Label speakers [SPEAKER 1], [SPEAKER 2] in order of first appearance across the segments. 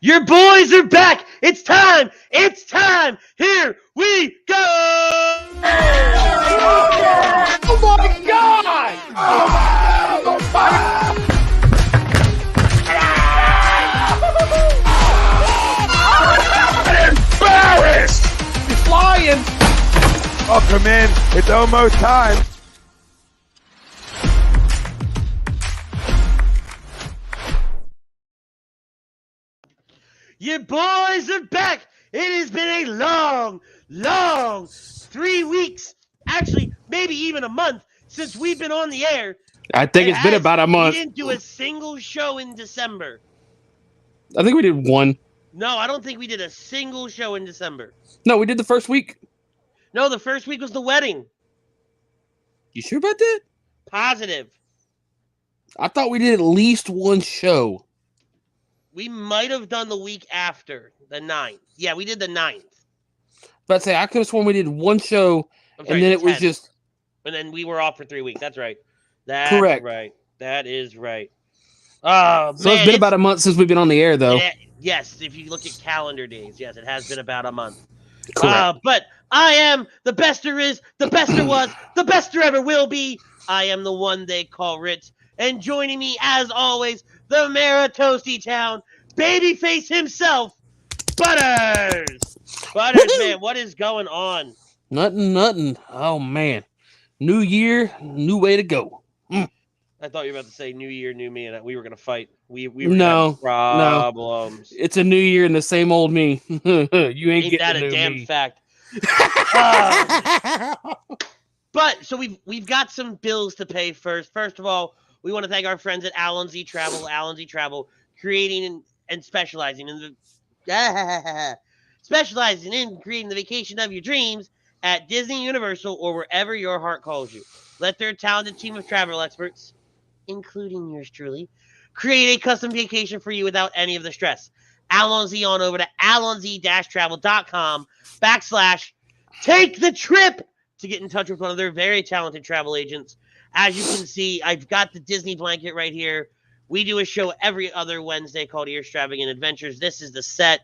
[SPEAKER 1] Your boys are back. It's time. It's time. Here we go.
[SPEAKER 2] Oh my God!
[SPEAKER 3] I'm embarrassed!
[SPEAKER 2] He's flying!
[SPEAKER 3] Welcome in. It's almost time.
[SPEAKER 1] Your boys are back. It has been a long 3 weeks, actually maybe even a month since we've been on the air.
[SPEAKER 4] I think it's been about a month.
[SPEAKER 1] We didn't do a single show in December.
[SPEAKER 4] I think we did one.
[SPEAKER 1] No, I don't think we did a single show in December.
[SPEAKER 4] No, we did the first week.
[SPEAKER 1] No, the first week was the wedding.
[SPEAKER 4] You sure about that?
[SPEAKER 1] Positive.
[SPEAKER 4] I thought we did at least one show.
[SPEAKER 1] We might have done the week after, the 9th. Yeah, we did the 9th.
[SPEAKER 4] But say I could have sworn we did one show,
[SPEAKER 1] I'm sorry,
[SPEAKER 4] and then
[SPEAKER 1] the
[SPEAKER 4] it was
[SPEAKER 1] 10th.
[SPEAKER 4] just.
[SPEAKER 1] And then we were off for 3 weeks. That's right. That's
[SPEAKER 4] correct.
[SPEAKER 1] Right. That is right. Oh,
[SPEAKER 4] So
[SPEAKER 1] man,
[SPEAKER 4] it's been about a month since we've been on the air, though.
[SPEAKER 1] Yes, if you look at calendar days, yes, it has been about a month.
[SPEAKER 4] Correct.
[SPEAKER 1] But I am the best there is, the best there was, the best there ever will be. I am the one they call Ritz. And joining me, as always, the mayor of Toasty Town, babyface himself, Butters. Butters, man, what is going on?
[SPEAKER 4] Nothing. Oh, man. New year, new way to go.
[SPEAKER 1] I thought you were about to say new year, new me, and we were going to fight. We were
[SPEAKER 4] No,
[SPEAKER 1] problems.
[SPEAKER 4] No. It's a new year and the same old me. You ain't getting
[SPEAKER 1] that
[SPEAKER 4] a
[SPEAKER 1] a damn
[SPEAKER 4] me.
[SPEAKER 1] fact. But so we've got some bills to pay first. First of all, we want to thank our friends at Allen Z Travel, creating and specializing in creating the vacation of your dreams at Disney, Universal, or wherever your heart calls you. Let their talented team of travel experts, including yours truly, create a custom vacation for you without any of the stress. Allen Z on over to allenz-travel.com/take the trip to get in touch with one of their very talented travel agents. As you can see, I've got the Disney blanket right here. We do a show every other Wednesday called Extravagant Adventures. This is the set.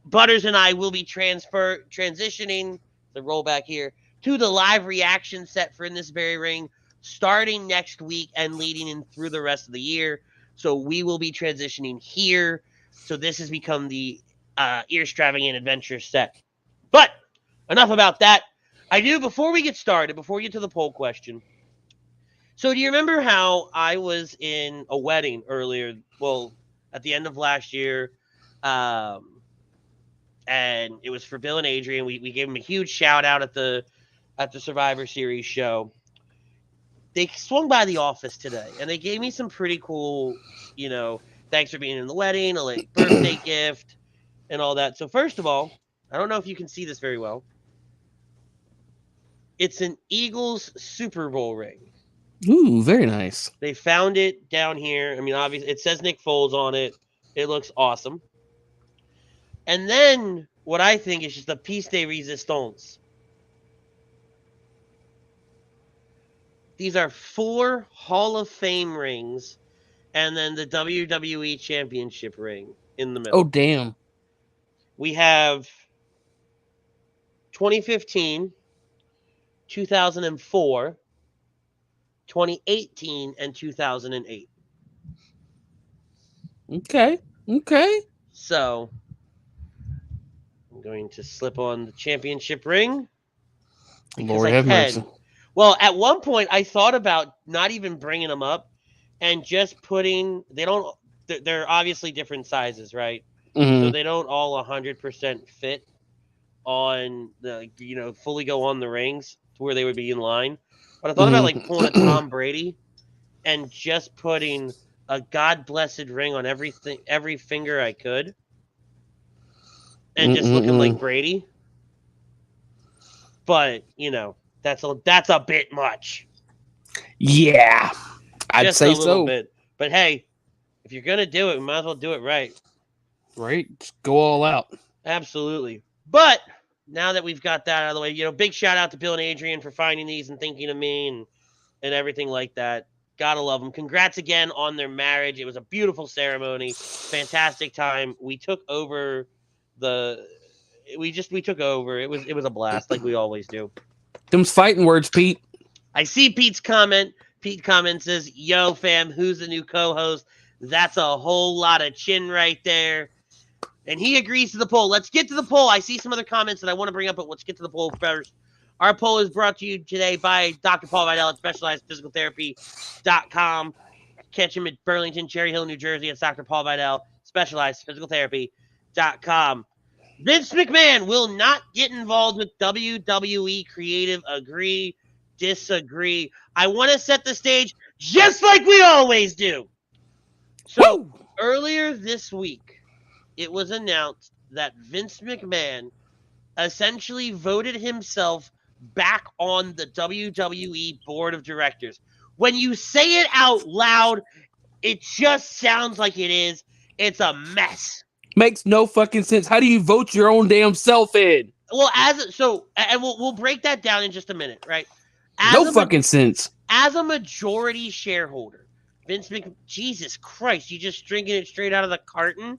[SPEAKER 1] Butters and I will be transitioning the roll back here to the live reaction set for In This Very Ring starting next week and leading in through the rest of the year. So we will be transitioning here. So this has become the Extravagant Adventure set. But enough about that. Before we get started, before we get to the poll question. So do you remember how I was in a wedding earlier? Well, at the end of last year. And it was for Bill and Adrian. We gave them a huge shout out at the Survivor Series show. They swung by the office today, and they gave me some pretty cool, thanks for being in the wedding, a late birthday gift, and all that. So first of all, I don't know if you can see this very well. It's an Eagles Super Bowl ring.
[SPEAKER 4] Ooh, very nice.
[SPEAKER 1] They found it down here. I mean, obviously, it says Nick Foles on it. It looks awesome. And then what I think is just a piece de resistance. These are 4 Hall of Fame rings and then the WWE Championship ring in the middle.
[SPEAKER 4] Oh, damn.
[SPEAKER 1] We have 2015, 2004, 2018, and 2008.
[SPEAKER 4] Okay.
[SPEAKER 1] So I'm going to slip on the championship ring.
[SPEAKER 4] Lord have mercy.
[SPEAKER 1] Well, at one point I thought about not even bringing them up and just putting. They're obviously different sizes, right?
[SPEAKER 4] Mm-hmm.
[SPEAKER 1] So they don't all 100% fit on the fully go on the rings to where they would be in line. But I thought about like pulling a Tom Brady and just putting a God blessed ring on every finger I could. And just looking like Brady. But, that's a bit much.
[SPEAKER 4] Yeah. I'd
[SPEAKER 1] just
[SPEAKER 4] say
[SPEAKER 1] a little
[SPEAKER 4] so.
[SPEAKER 1] bit. But hey, if you're going to do it, we might as well do it right.
[SPEAKER 4] Right? Just go all out.
[SPEAKER 1] Absolutely. But now that we've got that out of the way, big shout out to Bill and Adrian for finding these and thinking of me and everything like that. Gotta love them. Congrats again on their marriage. It was a beautiful ceremony. Fantastic time. We took over we took over. It was a blast like we always do.
[SPEAKER 4] Them's fighting words, Pete.
[SPEAKER 1] I see Pete's comment. Pete comment says, "Yo, fam, who's the new co-host?" That's a whole lot of chin right there. And he agrees to the poll. Let's get to the poll. I see some other comments that I want to bring up, but let's get to the poll first. Our poll is brought to you today by Dr. Paul Vidal at SpecializedPhysicalTherapy.com. Catch him at Burlington, Cherry Hill, New Jersey. It's Dr. Paul Vidal, SpecializedPhysicalTherapy.com. Vince McMahon will not get involved with WWE Creative. Agree, disagree. I want to set the stage just like we always do. So, earlier this week, it was announced that Vince McMahon essentially voted himself back on the WWE Board of Directors. When you say it out loud, it just sounds like it is. It's a mess.
[SPEAKER 4] Makes no fucking sense. How do you vote your own damn self in?
[SPEAKER 1] Well, we'll break that down in just a minute, right?
[SPEAKER 4] No fucking sense.
[SPEAKER 1] As a majority shareholder, Vince McMahon, Jesus Christ, you just drinking it straight out of the carton?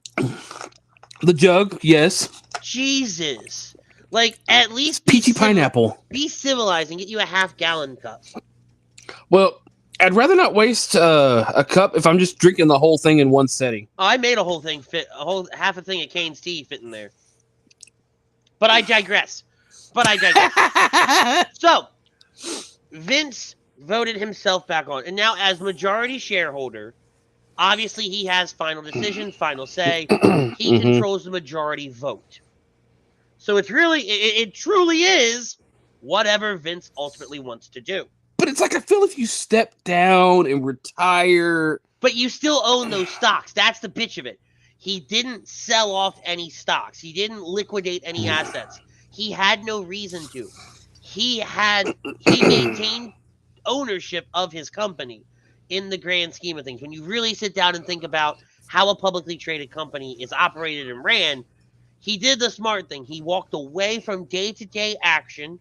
[SPEAKER 4] The jug, yes.
[SPEAKER 1] Jesus. Like, at least
[SPEAKER 4] peachy pineapple.
[SPEAKER 1] Be civilized and get you a half-gallon cup.
[SPEAKER 4] Well, I'd rather not waste a cup if I'm just drinking the whole thing in one setting.
[SPEAKER 1] Oh, I made a whole thing fit, half a thing of Kane's tea fit in there. But I digress. So, Vince voted himself back on. And now, as majority shareholder, obviously he has final decision, final say. He controls the majority vote. So it truly is whatever Vince ultimately wants to do.
[SPEAKER 4] But it's like I feel if you step down and retire.
[SPEAKER 1] But you still own those stocks. That's the bitch of it. He didn't sell off any stocks. He didn't liquidate any assets. He had no reason to. He maintained ownership of his company in the grand scheme of things. When you really sit down and think about how a publicly traded company is operated and ran, he did the smart thing. He walked away from day-to-day action.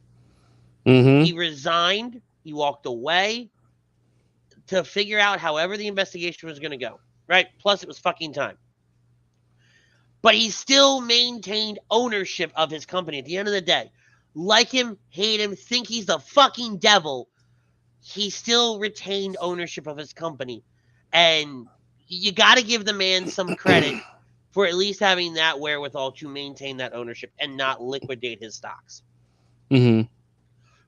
[SPEAKER 1] He resigned. He walked away to figure out however the investigation was going to go, right? Plus, it was fucking time. But he still maintained ownership of his company at the end of the day. Like him, hate him, think he's the fucking devil, he still retained ownership of his company. And you got to give the man some credit for at least having that wherewithal to maintain that ownership and not liquidate his stocks.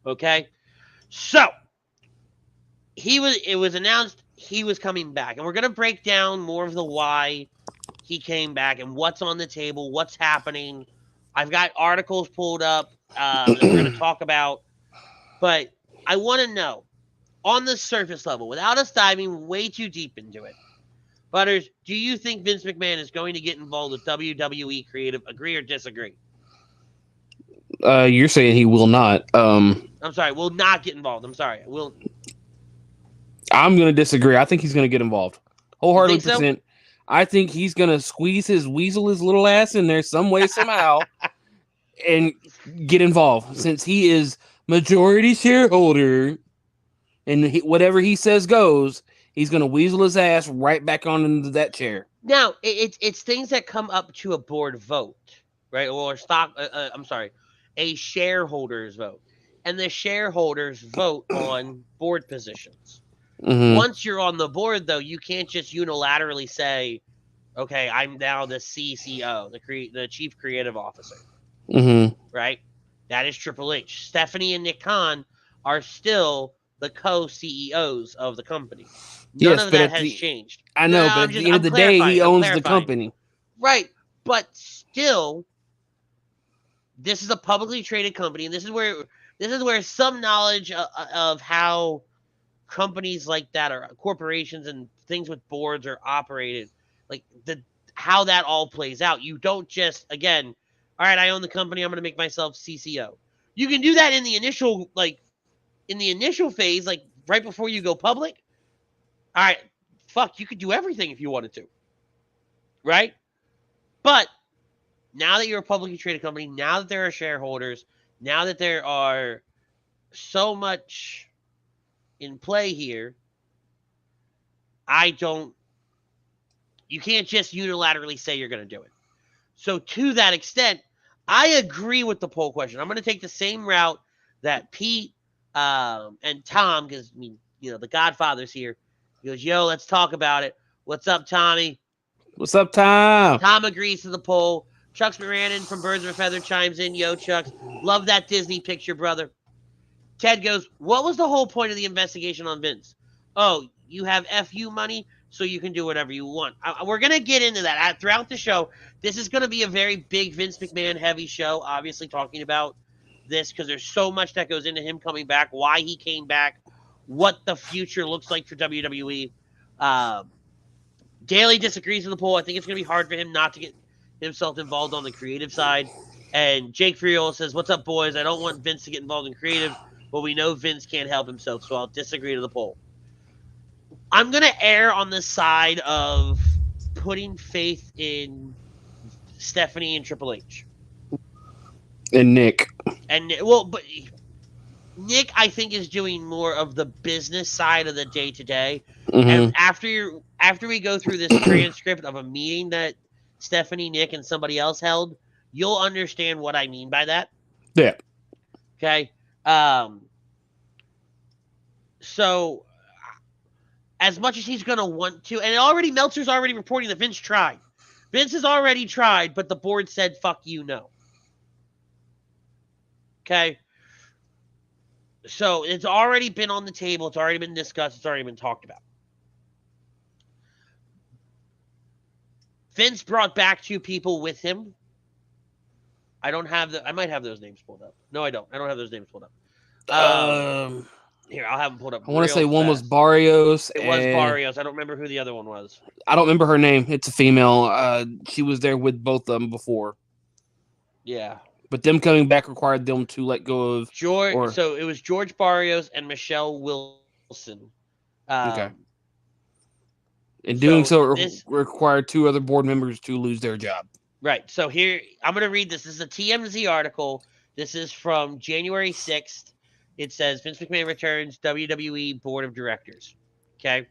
[SPEAKER 1] Okay? So, it was announced he was coming back. And we're going to break down more of the why he came back and what's on the table, what's happening. I've got articles pulled up that we're going to talk about. But I want to know, on the surface level, without us diving way too deep into it, Butters, do you think Vince McMahon is going to get involved with WWE Creative? Agree or disagree?
[SPEAKER 4] You're saying he will not.
[SPEAKER 1] I'm sorry, will not get involved. I'm sorry.
[SPEAKER 4] I'm going to disagree. I think he's going to get involved. Wholeheartedly %.
[SPEAKER 1] So?
[SPEAKER 4] I think he's going to squeeze his little ass in there some way, somehow, and get involved. Since he is majority shareholder, and whatever he says goes, he's going to weasel his ass right back on into that chair.
[SPEAKER 1] Now, it's things that come up to a board vote, right? Or a shareholders vote. And the shareholders vote on board positions. Once you're on the board, though, you can't just unilaterally say, okay, I'm now the CCO, the Chief Creative Officer. Right? That is Triple H. Stephanie and Nick Khan are still the co-CEOs of the company. None of that has changed.
[SPEAKER 4] I know, but at the end of the day, he owns the company.
[SPEAKER 1] Right. But still, this is a publicly traded company, and this is where some knowledge of how companies like that, or corporations and things with boards, are operated, like how that all plays out. You don't just, again, all right, I own the company, I'm going to make myself CCO. You can do that in the initial phase, like right before you go public. All right, fuck, you could do everything if you wanted to, right? But now that you're a publicly traded company, now that there are shareholders, now that there are so much in play here, you can't just unilaterally say you're going to do it. So to that extent, I agree with the poll question. I'm going to take the same route that Pete and Tom, because, I mean, the Godfather's here. He goes, yo, let's talk about it. What's up, Tommy?
[SPEAKER 4] What's up, Tom?
[SPEAKER 1] Tom agrees to the poll. Chucks Moranin from Birds of a Feather chimes in. Yo, Chucks, love that Disney picture, brother. Ted goes, what was the whole point of the investigation on Vince? Oh, you have FU money, so you can do whatever you want. We're going to get into that throughout the show. This is going to be a very big Vince McMahon heavy show, obviously talking about this because there's so much that goes into him coming back, why he came back, what the future looks like for WWE. Daly disagrees with the poll. I think it's going to be hard for him not to get himself involved on the creative side. And Jake Friola says, what's up, boys? I don't want Vince to get involved in creative, but we know Vince can't help himself, so I'll disagree to the poll. I'm going to err on the side of putting faith in Stephanie and Triple H.
[SPEAKER 4] And Nick.
[SPEAKER 1] But Nick, I think, is doing more of the business side of the day-to-day.
[SPEAKER 4] Mm-hmm.
[SPEAKER 1] And after we go through this transcript of a meeting that Stephanie, Nick, and somebody else held, you'll understand what I mean by that.
[SPEAKER 4] Yeah.
[SPEAKER 1] Okay. So, as much as he's going to want to, and Meltzer's already reporting that Vince tried. Vince has already tried, but the board said, fuck you, no. Okay. So, it's already been on the table. It's already been discussed. It's already been talked about. Vince brought back 2 people with him. I might have those names pulled up. No, I don't. I don't have those names pulled up. Here, I'll have them pulled up.
[SPEAKER 4] I want to say one was Barrios.
[SPEAKER 1] It was Barrios. I don't remember who the other one was.
[SPEAKER 4] I don't remember her name. It's a female. She was there with both of them before.
[SPEAKER 1] Yeah.
[SPEAKER 4] But them coming back required them to let go of
[SPEAKER 1] George. So it was George Barrios and Michelle Wilson.
[SPEAKER 4] Okay. In doing so, required 2 other board members to lose their job.
[SPEAKER 1] Right. So here, I'm going to read this. This is a TMZ article. This is from January 6th. It says, Vince McMahon returns WWE Board of Directors. Okay.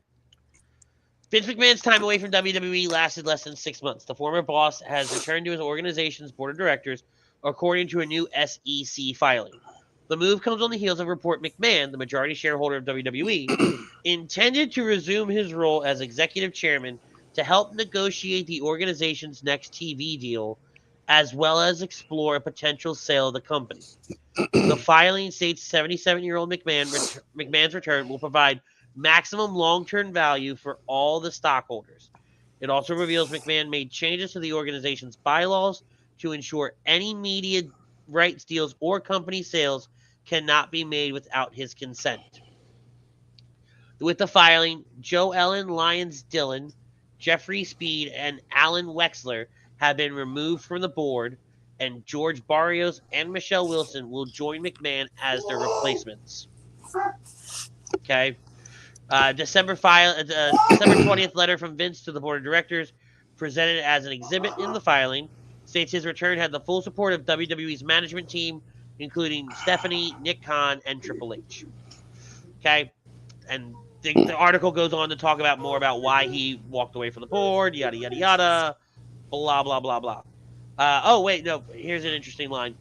[SPEAKER 1] Vince McMahon's time away from WWE lasted less than 6 months. The former boss has returned to his organization's Board of Directors, according to a new SEC filing. The move comes on the heels of a report McMahon, the majority shareholder of WWE, intended to resume his role as executive chairman to help negotiate the organization's next TV deal, as well as explore a potential sale of the company. The filing states 77-year-old McMahon's return will provide maximum long-term value for all the stockholders. It also reveals McMahon made changes to the organization's bylaws to ensure any media rights deals or company sales cannot be made without his consent. With the filing, Joe Ellen Lyons Dillon, Jeffrey Speed, and Alan Wexler have been removed from the board, and George Barrios and Michelle Wilson will join McMahon as their replacements. Okay. December 20th letter from Vince to the board of directors, presented as an exhibit in the filing, states his return had the full support of WWE's management team, including Stephanie, Nick Khan, and Triple H. Okay. And the article goes on to talk about more about why he walked away from the board, yada, yada, yada, blah, blah, blah, blah. Here's an interesting line.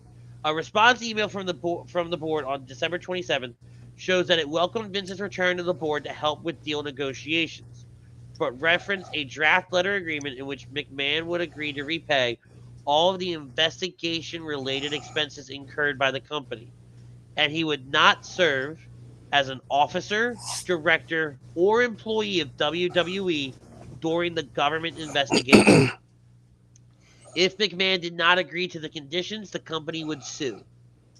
[SPEAKER 1] A response email from the board on December 27th shows that it welcomed Vince's return to the board to help with deal negotiations, but referenced a draft letter agreement in which McMahon would agree to repay all of the investigation-related expenses incurred by the company, and he would not serve as an officer, director, or employee of WWE during the government investigation. If McMahon did not agree to the conditions, the company would sue.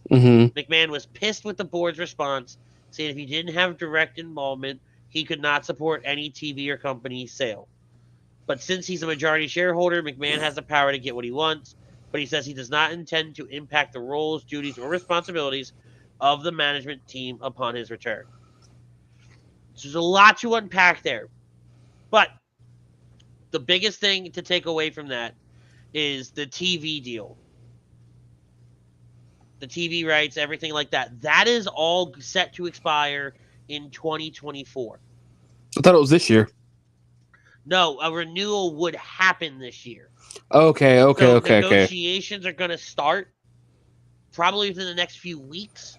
[SPEAKER 4] Mm-hmm.
[SPEAKER 1] McMahon was pissed with the board's response, saying if he didn't have direct involvement, he could not support any TV or company sale. But since he's a majority shareholder, McMahon has the power to get what he wants, but he says he does not intend to impact the roles, duties, or responsibilities of the management team upon his return. So there's a lot to unpack there. But the biggest thing to take away from that is the TV deal. The TV rights, everything like that. That is all set to expire in 2024.
[SPEAKER 4] I thought it was this year.
[SPEAKER 1] No, a renewal would happen this year.
[SPEAKER 4] Okay.
[SPEAKER 1] Negotiations are going to start probably within the next few weeks.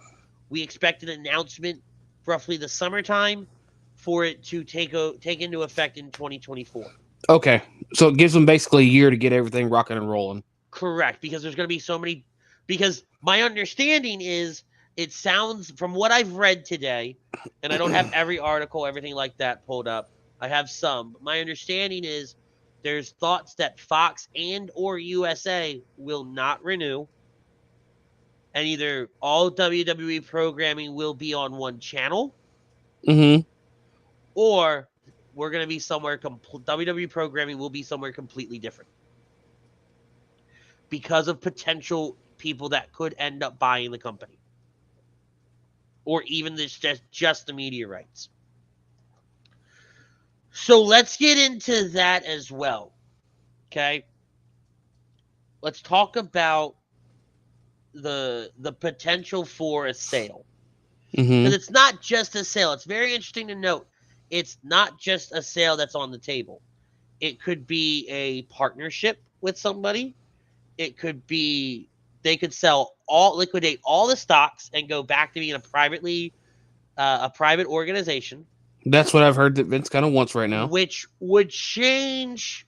[SPEAKER 1] We expect an announcement roughly the summertime for it to take into effect in 2024.
[SPEAKER 4] Okay. So it gives them basically a year to get everything rocking and rolling.
[SPEAKER 1] Correct, because there's going to be so many. Because my understanding is, it sounds from what I've read today, and I don't have every article, everything like that pulled up. I have some. But my understanding is there's thoughts that Fox and or USA will not renew, and either all WWE programming will be on one channel, or we're going to be somewhere. WWE programming will be somewhere completely different because of potential people that could end up buying the company, or even just the media rights. So let's get into that as well. Okay. Let's talk about the potential for a sale. Because it's not just a sale. It's very interesting to note. It's not just a sale that's on the table. It could be a partnership with somebody. It could be they could liquidate all the stocks and go back to being a private organization.
[SPEAKER 4] That's what I've heard that Vince kind of wants right now.
[SPEAKER 1] Which would change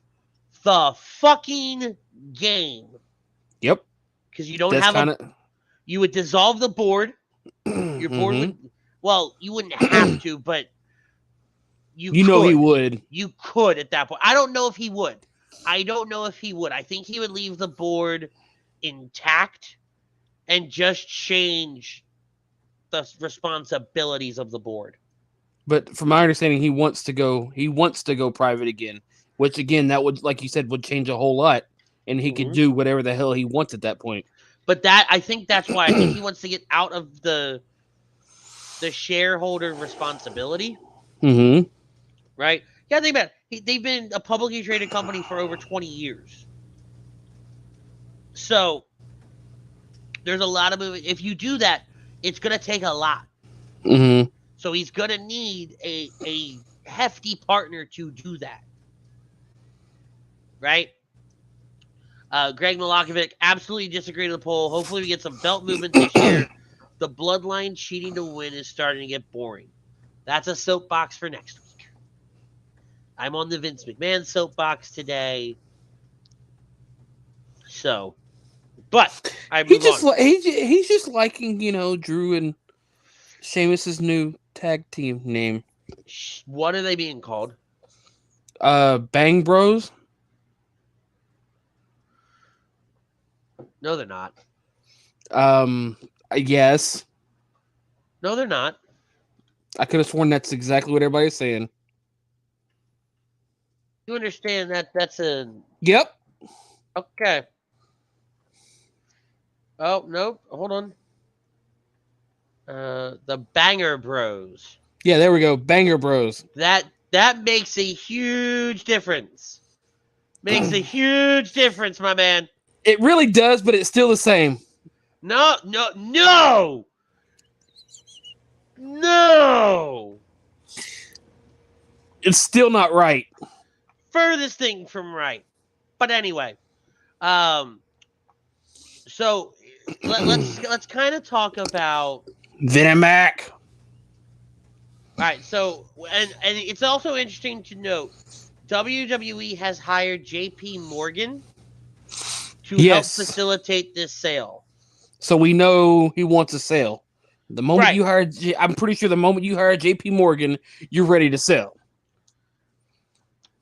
[SPEAKER 1] the fucking game.
[SPEAKER 4] Yep.
[SPEAKER 1] Because you don't have you would dissolve the board. Your board would, well, you wouldn't have to, but you could.
[SPEAKER 4] He would.
[SPEAKER 1] You could at that point. I don't know if he would. I think he would leave the board intact and just change the responsibilities of the board.
[SPEAKER 4] But from my understanding, he wants to go private again, which again, that would, like you said, would change a whole lot, and he could do whatever the hell he wants at that point.
[SPEAKER 1] But I think that's why I think he wants to get out of the shareholder responsibility. Right? Yeah, think about it. They've been a publicly traded company for over 20 years. So there's a lot of movement. If you do that, it's going to take a lot. So he's going to need a hefty partner to do that. Right? Greg Milakovic absolutely disagreed with the poll. Hopefully we get some belt movement this year. The bloodline cheating to win is starting to get boring. That's a soapbox for next week. I'm on the Vince McMahon soapbox today. So, but I move on.
[SPEAKER 4] He's just liking, Drew and Sheamus's new tag team name.
[SPEAKER 1] What are they being called?
[SPEAKER 4] Bang Bros.
[SPEAKER 1] No, they're not.
[SPEAKER 4] Yes.
[SPEAKER 1] No, they're not.
[SPEAKER 4] I could have sworn that's exactly what everybody's saying.
[SPEAKER 1] You understand that's a...
[SPEAKER 4] Yep.
[SPEAKER 1] Okay. Oh, nope. Hold on. The Banger Bros.
[SPEAKER 4] Yeah, there we go. Banger Bros.
[SPEAKER 1] That makes a huge difference. Makes a huge difference, my man.
[SPEAKER 4] It really does, but it's still the same.
[SPEAKER 1] No.
[SPEAKER 4] It's still not right.
[SPEAKER 1] Furthest thing from right. But anyway, so let's kind of talk about
[SPEAKER 4] Vinimac.
[SPEAKER 1] All right, so and it's also interesting to note WWE has hired JP Morgan to help facilitate this sale.
[SPEAKER 4] So we know he wants a sale. The moment you hire, I'm pretty sure the moment you hire JP Morgan, you're ready to sell.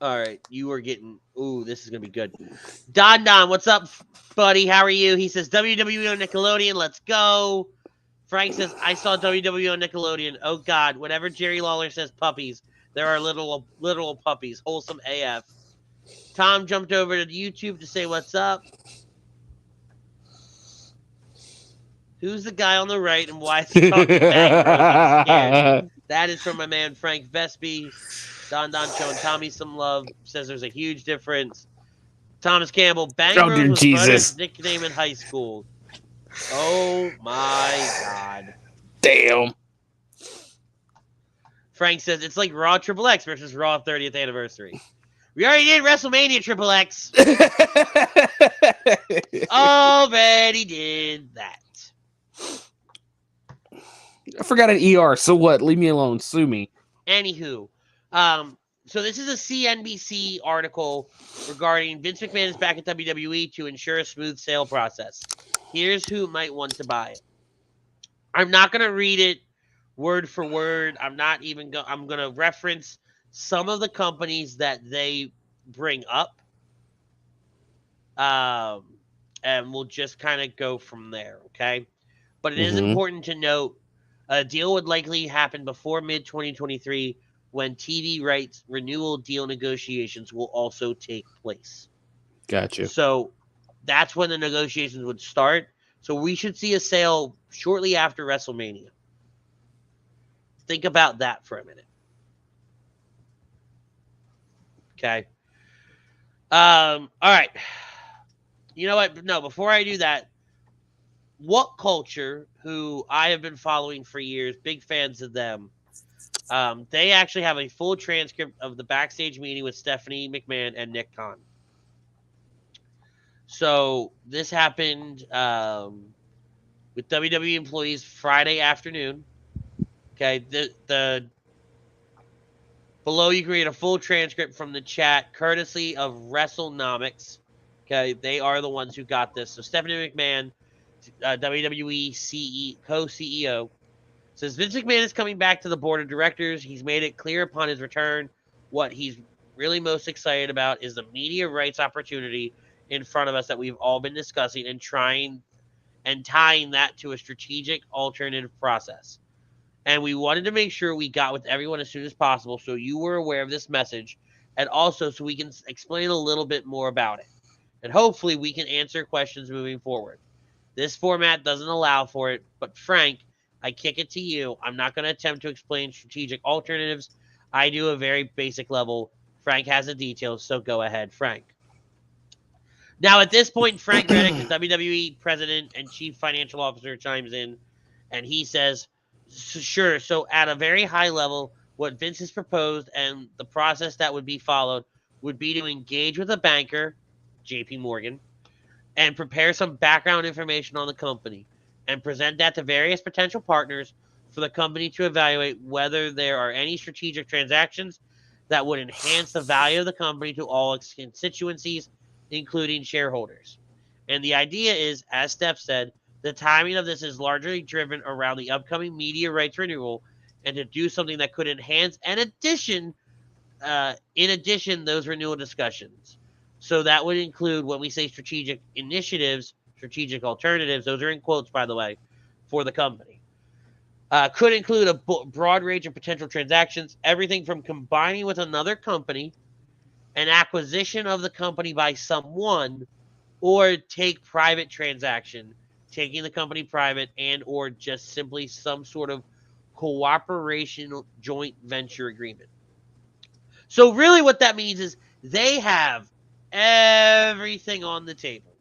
[SPEAKER 1] All right, you are getting. Ooh, this is gonna be good. Don, what's up, buddy? How are you? He says WWE on Nickelodeon. Let's go. Frank says I saw WWE on Nickelodeon. Oh God, whenever Jerry Lawler says puppies, there are literal puppies. Wholesome AF. Tom jumped over to YouTube to say what's up. Who's the guy on the right and why is he talking back? That is from my man Frank Vespi. Don showing Tommy some love. Says there's a huge difference. Thomas Campbell, Bang Bros was Butter's nickname in high school. Oh my God.
[SPEAKER 4] Damn.
[SPEAKER 1] Frank says it's like Raw Triple X versus Raw 30th anniversary. We already did WrestleMania, Triple X. Already did that.
[SPEAKER 4] I forgot an ER. So what? Leave me alone. Sue me.
[SPEAKER 1] Anywho, so this is a CNBC article regarding Vince McMahon is back at WWE to ensure a smooth sale process. Here's who might want to buy it. I'm not going to read it word for word. I'm going to reference some of the companies that they bring up. And we'll just kind of go from there, okay? But it is important to note a deal would likely happen before mid-2023 when TV rights renewal deal negotiations will also take place.
[SPEAKER 4] Gotcha.
[SPEAKER 1] So that's when the negotiations would start. So we should see a sale shortly after WrestleMania. Think about that for a minute. Okay. All right. You know what? No, before I do that, What Culture, who I have been following for years, big fans of them, they actually have a full transcript of the backstage meeting with Stephanie McMahon and Nick Khan. So this happened with WWE employees Friday afternoon. Okay, the below you can read a full transcript from the chat, courtesy of WrestleNomics. Okay, they are the ones who got this. So Stephanie McMahon, WWE co-CEO, says Vince McMahon is coming back to the board of directors. He's made it clear upon his return what he's really most excited about is the media rights opportunity in front of us that we've all been discussing and tying that to a strategic alternative process. And we wanted to make sure we got with everyone as soon as possible so you were aware of this message and also so we can explain a little bit more about it. And hopefully we can answer questions moving forward. This format doesn't allow for it, but Frank, I kick it to you. I'm not going to attempt to explain strategic alternatives. I do a very basic level. Frank has the details, so go ahead, Frank. Now, at this point, Frank Reddick, the WWE president and chief financial officer, chimes in, and he says, sure, so at a very high level, what Vince has proposed and the process that would be followed would be to engage with a banker, JP Morgan, and prepare some background information on the company and present that to various potential partners for the company to evaluate whether there are any strategic transactions that would enhance the value of the company to all its constituencies, including shareholders. And the idea is, as Steph said, the timing of this is largely driven around the upcoming media rights renewal and to do something that could enhance in addition those renewal discussions. So that would include, when we say strategic initiatives, strategic alternatives, those are in quotes, by the way, for the company. Could include a broad range of potential transactions, everything from combining with another company, an acquisition of the company by someone, or take private transaction, taking the company private, and or just simply some sort of cooperation joint venture agreement. So really what that means is they have everything on the table.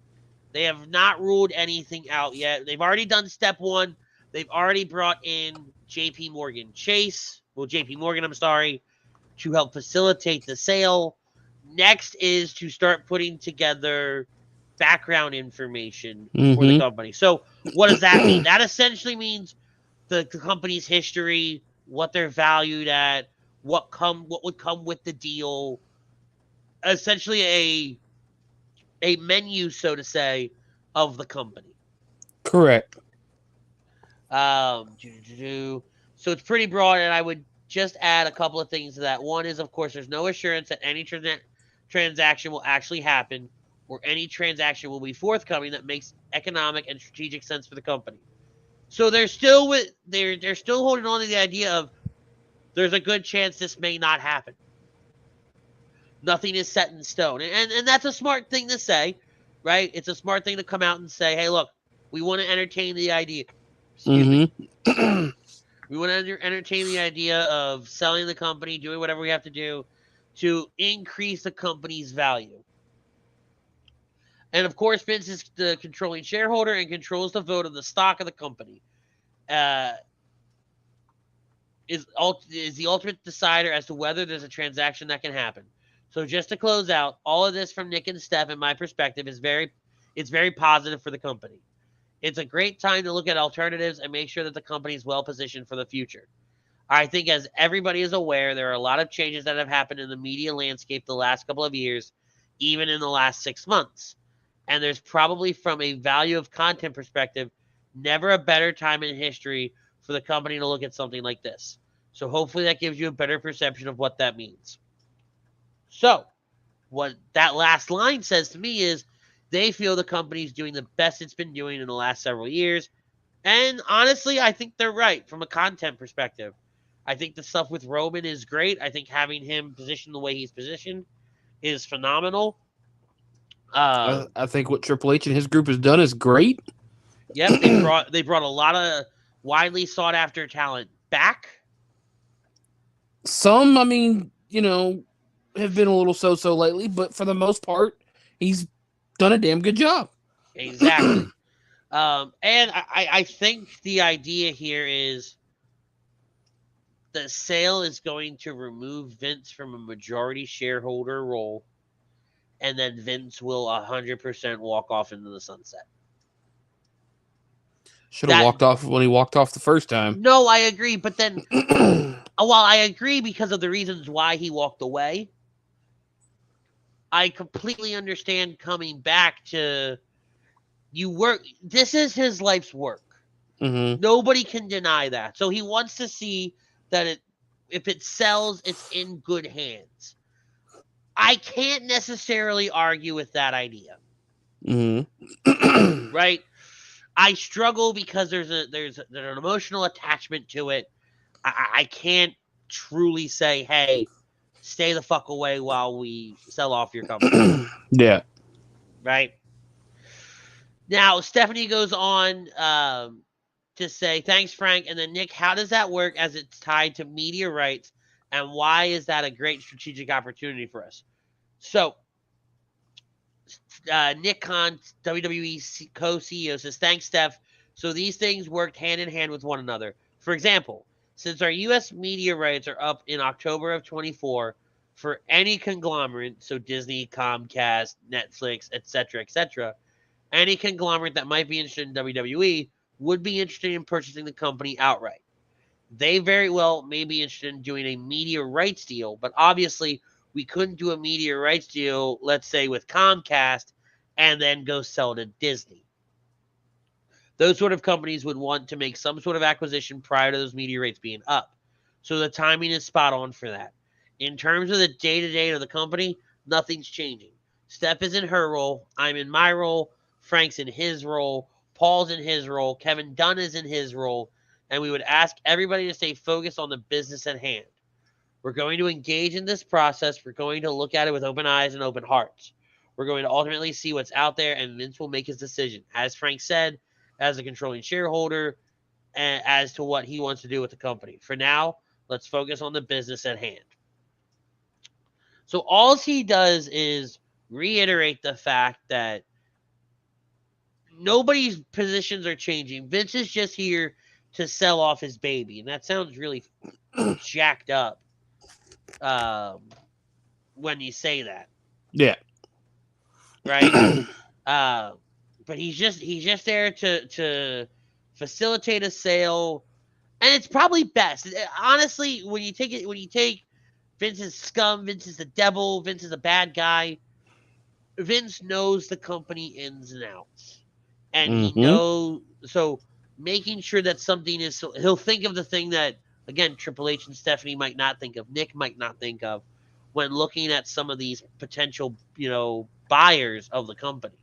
[SPEAKER 1] They have not ruled anything out yet. They've already done step one. They've already brought in JP Morgan, to help facilitate the sale. Next is to start putting together background information for the company. So what does that mean? That essentially means the company's history, what they're valued at, what would come with the deal. Essentially a menu, so to say, of the company.
[SPEAKER 4] Correct.
[SPEAKER 1] So it's pretty broad, and I would just add a couple of things to that. One is, of course, there's no assurance that any transaction will actually happen or any transaction will be forthcoming that makes economic and strategic sense for the company. So they're still holding on to the idea of there's a good chance this may not happen. Nothing is set in stone. And that's a smart thing to say, right? It's a smart thing to come out and say, hey, look, we want to entertain the idea. Excuse me. We want to entertain the idea of selling the company, doing whatever we have to do to increase the company's value. And of course, Vince is the controlling shareholder and controls the vote of the stock of the company. Is the ultimate decider as to whether there's a transaction that can happen. So just to close out, all of this from Nick and Steph, in my perspective, it's very positive for the company. It's a great time to look at alternatives and make sure that the company is well positioned for the future. I think as everybody is aware, there are a lot of changes that have happened in the media landscape the last couple of years, even in the last 6 months. And there's probably, from a value of content perspective, never a better time in history for the company to look at something like this. So hopefully that gives you a better perception of what that means. So what that last line says to me is they feel the company's doing the best it's been doing in the last several years. And honestly, I think they're right from a content perspective. I think the stuff with Roman is great. I think having him positioned the way he's positioned is phenomenal.
[SPEAKER 4] I think what Triple H and his group has done is great.
[SPEAKER 1] Yep, they brought a lot of widely sought after talent back.
[SPEAKER 4] Some, I mean, have been a little so lately, but for the most part, he's done a damn good job.
[SPEAKER 1] Exactly. And I think the idea here is the sale is going to remove Vince from a majority shareholder role, and then Vince will 100% walk off into the sunset.
[SPEAKER 4] Should have walked off when he walked off the first time.
[SPEAKER 1] No, I agree, but then, while I agree because of the reasons why he walked away, I completely understand coming back to this is his life's work.
[SPEAKER 4] Mm-hmm.
[SPEAKER 1] Nobody can deny that. So he wants to see that if it sells, it's in good hands. I can't necessarily argue with that idea.
[SPEAKER 4] Mm-hmm.
[SPEAKER 1] Right? I struggle because there's an emotional attachment to it. I can't truly say, hey, stay the fuck away while we sell off your company.
[SPEAKER 4] Yeah.
[SPEAKER 1] Right? Now, Stephanie goes on to say, thanks, Frank. And then, Nick, how does that work as it's tied to media rights? And why is that a great strategic opportunity for us? So, Nick Khan, WWE co-CEO, says, thanks, Steph. So these things worked hand in hand with one another. For example, since our U.S. media rights are up in October of 24 for any conglomerate, so Disney, Comcast, Netflix, etc., any conglomerate that might be interested in WWE would be interested in purchasing the company outright. They very well may be interested in doing a media rights deal, but obviously we couldn't do a media rights deal, let's say, with Comcast and then go sell to Disney. Those sort of companies would want to make some sort of acquisition prior to those media rights being up. So the timing is spot on for that. In terms of the day-to-day of the company, nothing's changing. Steph is in her role. I'm in my role. Frank's in his role. Paul's in his role. Kevin Dunn is in his role. And we would ask everybody to stay focused on the business at hand. We're going to engage in this process. We're going to look at it with open eyes and open hearts. We're going to ultimately see what's out there, and Vince will make his decision. As Frank said, as a controlling shareholder, and as to what he wants to do with the company. For now, let's focus on the business at hand. So all he does is reiterate the fact that nobody's positions are changing. Vince is just here to sell off his baby. And that sounds really jacked up when you say that.
[SPEAKER 4] Yeah.
[SPEAKER 1] Right? But he's just there to facilitate a sale. And it's probably best. Honestly, when you take Vince is scum, Vince is the devil, Vince is a bad guy, Vince knows the company ins and outs. And he knows, so making sure that something is, he'll think of the thing that, again, Triple H and Stephanie might not think of, Nick might not think of, when looking at some of these potential, buyers of the company.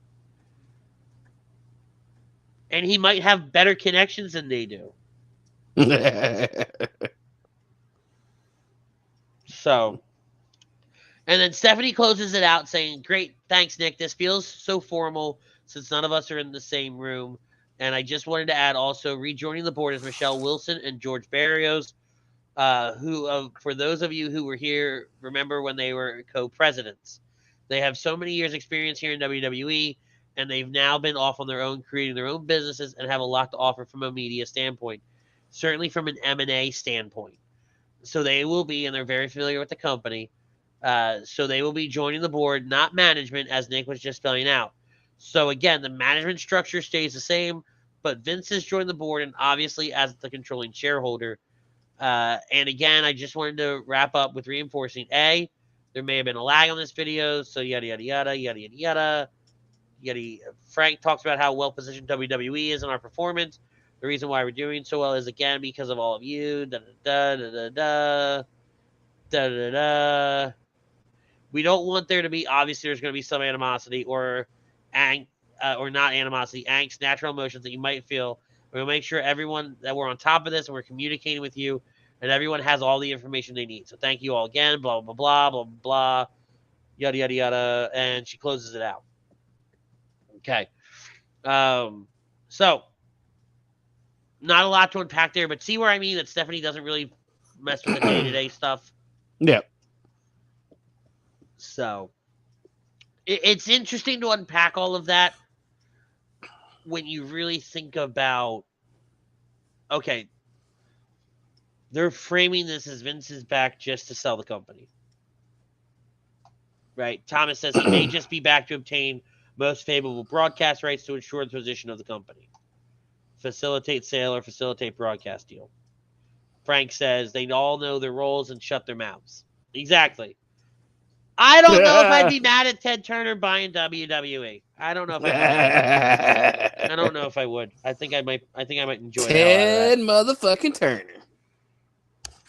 [SPEAKER 1] And he might have better connections than they do. So, and then Stephanie closes it out saying, great, thanks, Nick. This feels so formal since none of us are in the same room. And I just wanted to add also rejoining the board is Michelle Wilson and George Barrios, who, for those of you who were here, remember when they were co-presidents. They have so many years experience here in WWE, and they've now been off on their own, creating their own businesses and have a lot to offer from a media standpoint, certainly from an M&A standpoint. So they will be, and they're very familiar with the company. So they will be joining the board, not management, as Nick was just spelling out. So again, the management structure stays the same, but Vince has joined the board, and obviously as the controlling shareholder. And again, I just wanted to wrap up with reinforcing there may have been a lag on this video, so yada yada yada yada yada yada. Frank talks about how well positioned WWE is in our performance. The reason why we're doing so well is again because of all of you. Da da da da da da da da. We don't want there to be, obviously there's going to be some animosity or not animosity, angst, natural emotions that you might feel. We'll make sure everyone that we're on top of this and we're communicating with you, and everyone has all the information they need. So thank you all again. Blah blah blah blah blah blah. Yada yada yada. And she closes it out. Okay. So not a lot to unpack there, but see where I mean that Stephanie doesn't really mess with the day-to-day stuff.
[SPEAKER 4] Yeah.
[SPEAKER 1] So it's interesting to unpack all of that when you really think about, okay, they're framing this as Vince is back just to sell the company. Right? Thomas says he may just be back to obtain most favorable broadcast rights to ensure the position of the company. Facilitate sale or facilitate broadcast deal. Frank says they all know their roles and shut their mouths. Exactly. I don't know if I'd be mad at Ted Turner buying WWE. I don't know if I don't know if I would. I think I might enjoy
[SPEAKER 4] Ted motherfucking Turner.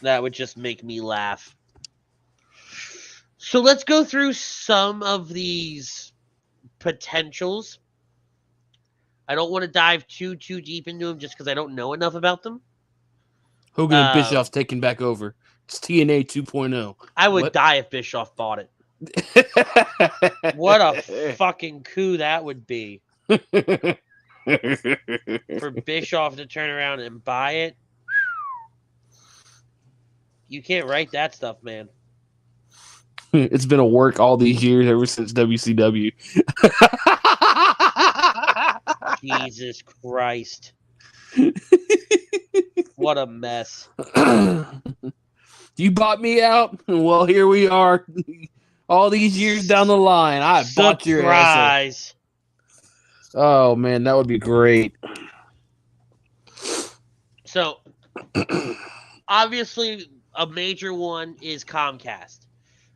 [SPEAKER 1] That would just make me laugh. So let's go through some of these potentials. I don't want to dive too deep into them just because I don't know enough about them.
[SPEAKER 4] Hogan and Bischoff's taking back over. It's TNA 2.0.
[SPEAKER 1] I would die if Bischoff bought it. What a fucking coup that would be. For Bischoff to turn around and buy it. You can't write that stuff, man.
[SPEAKER 4] It's been a work all these years ever since WCW.
[SPEAKER 1] Jesus Christ. What a mess.
[SPEAKER 4] You bought me out? Well, here we are. All these years down the line, I bought your ass. Oh, man, that would be great. So,
[SPEAKER 1] obviously, a major one is Comcast.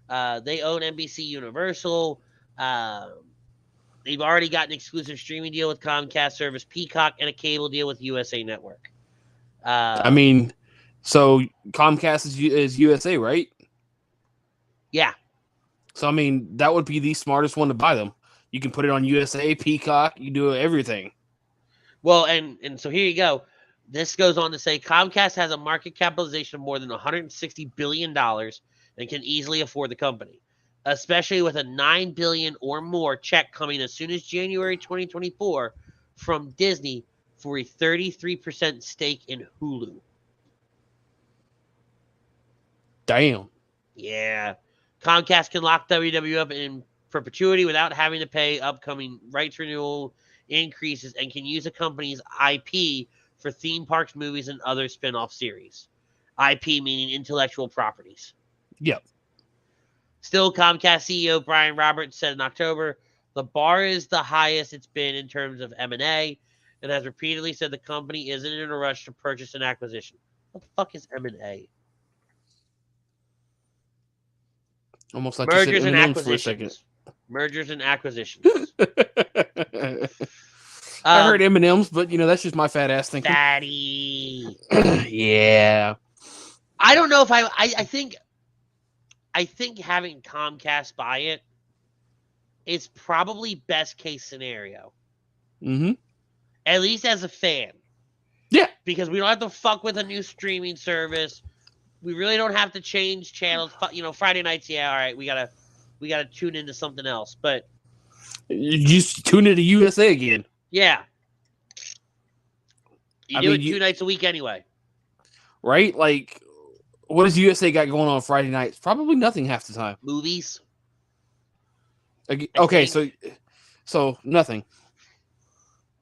[SPEAKER 1] They own NBC Universal. They've already got an exclusive streaming deal with Comcast service Peacock and a cable deal with USA Network.
[SPEAKER 4] I mean, so Comcast is USA, right?
[SPEAKER 1] Yeah.
[SPEAKER 4] So, I mean, that would be the smartest one to buy them. You can put it on USA, Peacock, you do everything.
[SPEAKER 1] Well, and so here you go. This goes on to say Comcast has a market capitalization of more than $160 billion and can easily afford the company, especially with a $9 billion or more check coming as soon as January 2024 from Disney for a 33% stake in Hulu.
[SPEAKER 4] Damn.
[SPEAKER 1] Yeah. Comcast can lock WWE up in perpetuity without having to pay upcoming rights renewal increases and can use the company's IP for theme parks, movies, and other spin-off series. IP meaning intellectual properties.
[SPEAKER 4] Yep.
[SPEAKER 1] Still, Comcast CEO Brian Roberts said in October, the bar is the highest it's been in terms of M&A and has repeatedly said the company isn't in a rush to purchase an acquisition. What the fuck is M&A?
[SPEAKER 4] Almost like
[SPEAKER 1] mergers and
[SPEAKER 4] acquisitions.
[SPEAKER 1] Mergers and acquisitions.
[SPEAKER 4] I heard M&M's, but that's just my fat ass thinking.
[SPEAKER 1] Fatty.
[SPEAKER 4] Yeah.
[SPEAKER 1] I don't know if I think having Comcast buy it is probably best case scenario.
[SPEAKER 4] Mm-hmm.
[SPEAKER 1] At least as a fan.
[SPEAKER 4] Yeah.
[SPEAKER 1] Because we don't have to fuck with a new streaming service. We really don't have to change channels. Friday nights, yeah, all right, we gotta tune into something else. But
[SPEAKER 4] you just tune into USA again.
[SPEAKER 1] Yeah. You do it 2 nights a week anyway.
[SPEAKER 4] Right? Like, what does USA got going on Friday nights? Probably nothing half the time.
[SPEAKER 1] Movies.
[SPEAKER 4] Okay, so nothing.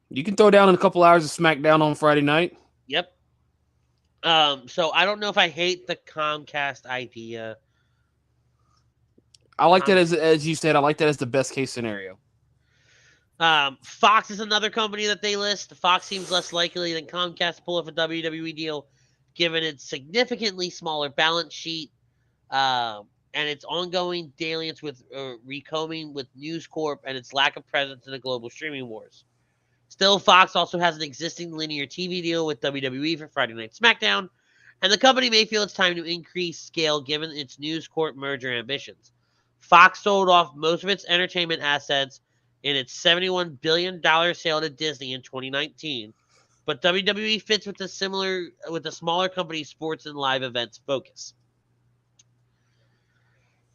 [SPEAKER 4] You can throw down a couple hours of Smackdown on Friday night.
[SPEAKER 1] Yep. So I don't know if I hate the Comcast idea.
[SPEAKER 4] I like that as you said. I like that as the best case scenario.
[SPEAKER 1] Fox is another company that they list. Fox seems less likely than Comcast to pull off a WWE deal, given its significantly smaller balance sheet and its ongoing dalliance with recombing with News Corp and its lack of presence in the global streaming wars. Still, Fox also has an existing linear TV deal with WWE for Friday Night SmackDown, and the company may feel it's time to increase scale given its News Corp merger ambitions. Fox sold off most of its entertainment assets in its $71 billion sale to Disney in 2019, but WWE fits with the smaller company's sports and live events focus.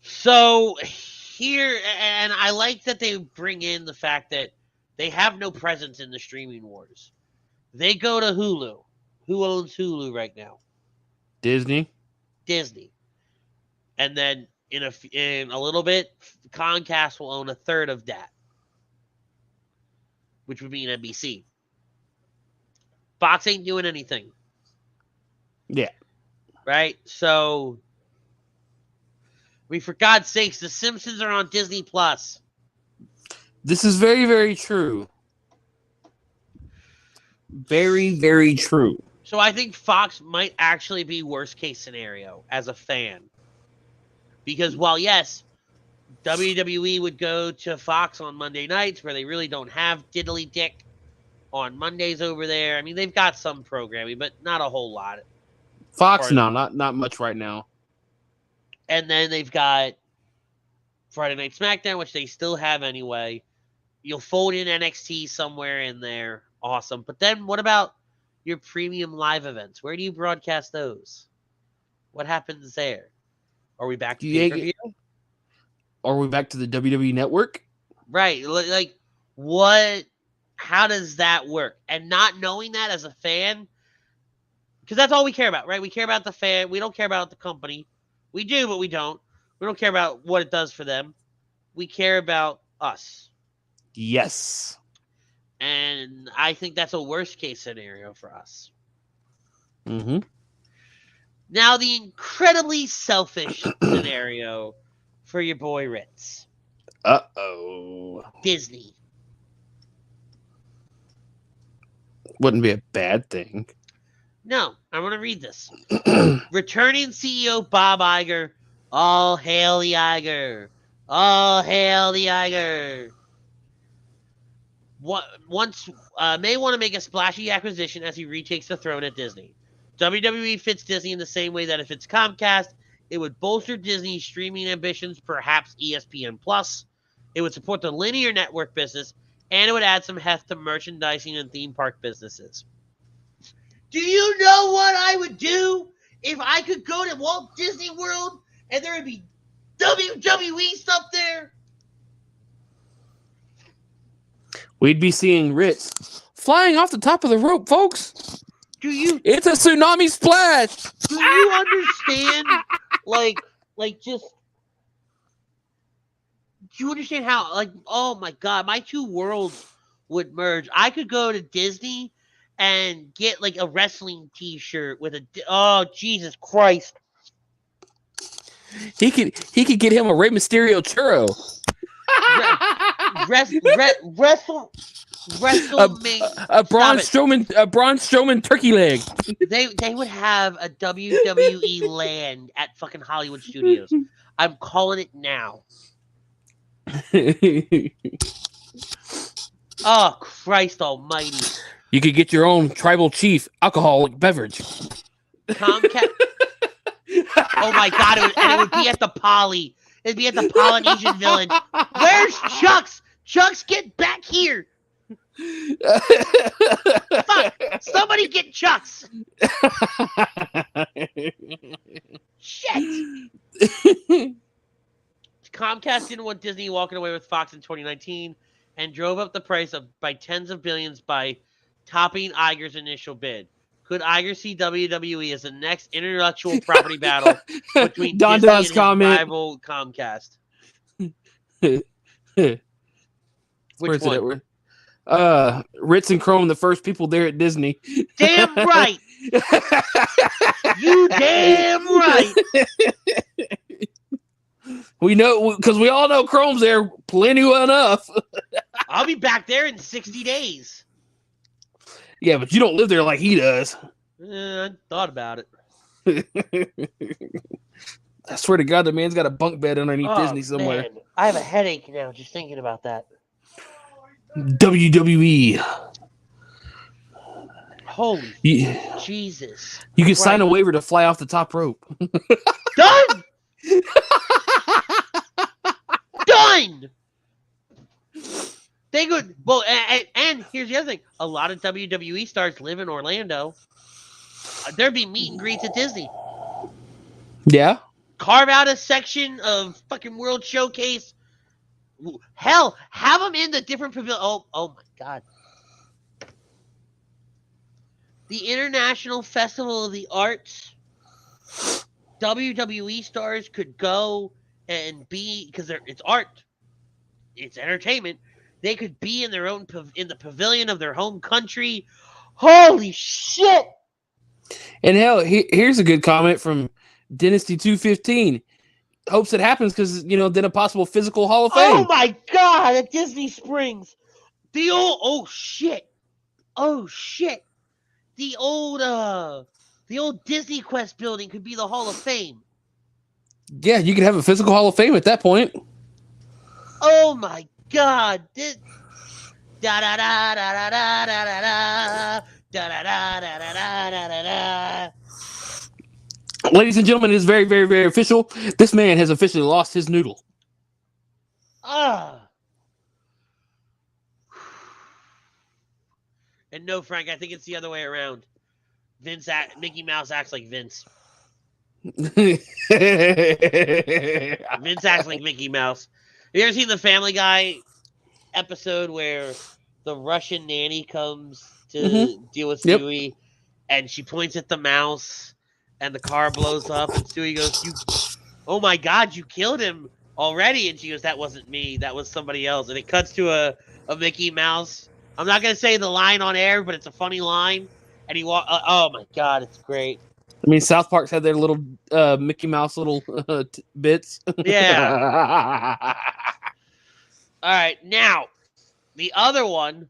[SPEAKER 1] So here, and I like that they bring in the fact that they have no presence in the streaming wars. They go to Hulu. Who owns Hulu right now?
[SPEAKER 4] Disney.
[SPEAKER 1] And then in a little bit, Comcast will own a third of that, which would mean NBC. Fox ain't doing anything.
[SPEAKER 4] Yeah.
[SPEAKER 1] Right? So, for God's sakes, The Simpsons are on Disney+.
[SPEAKER 4] This is very, very true. Very, very true.
[SPEAKER 1] So I think Fox might actually be worst case scenario as a fan. Because while, yes, WWE would go to Fox on Monday nights where they really don't have diddly dick on Mondays over there. I mean, they've got some programming, but not a whole lot.
[SPEAKER 4] Fox, no, not much right now.
[SPEAKER 1] And then they've got Friday Night SmackDown, which they still have anyway. You'll fold in NXT somewhere in there. Awesome. But then what about your premium live events? Where do you broadcast those? What happens there? Are we back to pay-per-view?
[SPEAKER 4] Are we back to the WWE Network?
[SPEAKER 1] Right. Like, what? How does that work? And not knowing that as a fan, because that's all we care about, right? We care about the fan. We don't care about the company. We do, but we don't. We don't care about what it does for them. We care about us.
[SPEAKER 4] Yes.
[SPEAKER 1] And I think that's a worst case scenario for us.
[SPEAKER 4] Mm-hmm.
[SPEAKER 1] Now, the incredibly selfish scenario for your boy Ritz.
[SPEAKER 4] Uh-oh.
[SPEAKER 1] Disney.
[SPEAKER 4] Wouldn't be a bad thing.
[SPEAKER 1] No, I'm going to read this. Returning CEO Bob Iger. All hail the Iger. All hail the Iger. May want to make a splashy acquisition as he retakes the throne at Disney. WWE fits Disney in the same way that if it's Comcast, it would bolster Disney's streaming ambitions, perhaps ESPN+. It would support the linear network business, and it would add some heft to merchandising and theme park businesses. Do you know what I would do if I could go to Walt Disney World and there would be WWE stuff there?
[SPEAKER 4] We'd be seeing Ritz flying off the top of the rope, folks. It's a tsunami splash.
[SPEAKER 1] Do you understand? Do you understand how, oh my God, my two worlds would merge. I could go to Disney and get a wrestling t-shirt with oh, Jesus Christ.
[SPEAKER 4] He could get him a Rey Mysterio churro. A Braun Strowman turkey leg.
[SPEAKER 1] They would have a WWE land at fucking Hollywood Studios. I'm calling it now. Oh, Christ almighty.
[SPEAKER 4] You could get your own tribal chief alcoholic beverage.
[SPEAKER 1] Comcast. Oh my God, it would be at the Poly. It'd be at the Polynesian Village. Where's Chucks? Chucks, get back here. Fuck! Somebody get Chucks. Shit. Comcast didn't want Disney walking away with Fox in 2019 and drove up the price by tens of billions by topping Iger's initial bid. Could Iger see WWE as the next intellectual property battle between
[SPEAKER 4] Don
[SPEAKER 1] Disney and his
[SPEAKER 4] comment.
[SPEAKER 1] rival Comcast? Which one?
[SPEAKER 4] Ritz and Chrome, the first people there at Disney.
[SPEAKER 1] Damn right. You damn right.
[SPEAKER 4] We know because we all know Chrome's there plenty enough.
[SPEAKER 1] I'll be back there in 60 days.
[SPEAKER 4] Yeah, but you don't live there like he does.
[SPEAKER 1] I thought about it.
[SPEAKER 4] I swear to God, the man's got a bunk bed underneath Disney somewhere.
[SPEAKER 1] Man. I have a headache now just thinking about that.
[SPEAKER 4] WWE.
[SPEAKER 1] Holy
[SPEAKER 4] Yeah.
[SPEAKER 1] Jesus.
[SPEAKER 4] You can sign a waiver to fly off the top rope.
[SPEAKER 1] Done! Done! They could, well, and here's the other thing. A lot of WWE stars live in Orlando. There'd be meet and greets at Disney.
[SPEAKER 4] Yeah.
[SPEAKER 1] Carve out a section of fucking World Showcase. Hell, have them in the different pavilion. Oh my God. The International Festival of the Arts. WWE stars could go and be, because it's art, it's entertainment. They could be in their own in the pavilion of their home country. Holy shit!
[SPEAKER 4] And hell, here's a good comment from Dynasty 215. Hopes it happens because then a possible physical Hall of Fame.
[SPEAKER 1] Oh my God! At Disney Springs, the old oh shit! The old Disney Quest building could be the Hall of Fame.
[SPEAKER 4] Yeah, you could have a physical Hall of Fame at that point.
[SPEAKER 1] Oh my God! Da da da da da da da da da da da da da da.
[SPEAKER 4] Ladies and gentlemen, it is very, very, very official. This man has officially lost his noodle.
[SPEAKER 1] And no, Frank, I think it's the other way around. Mickey Mouse acts like Vince. Vince acts like Mickey Mouse. You ever seen the Family Guy episode where the Russian nanny comes to deal with Stewie, and she points at the mouse, and the car blows up, and Stewie goes, "Oh my God, you killed him already?" And she goes, "That wasn't me. That was somebody else." And it cuts to a Mickey Mouse. I'm not gonna say the line on air, but it's a funny line. And he oh my God, it's great.
[SPEAKER 4] I mean, South Park's had their little Mickey Mouse little bits.
[SPEAKER 1] Yeah. All right, now the other one,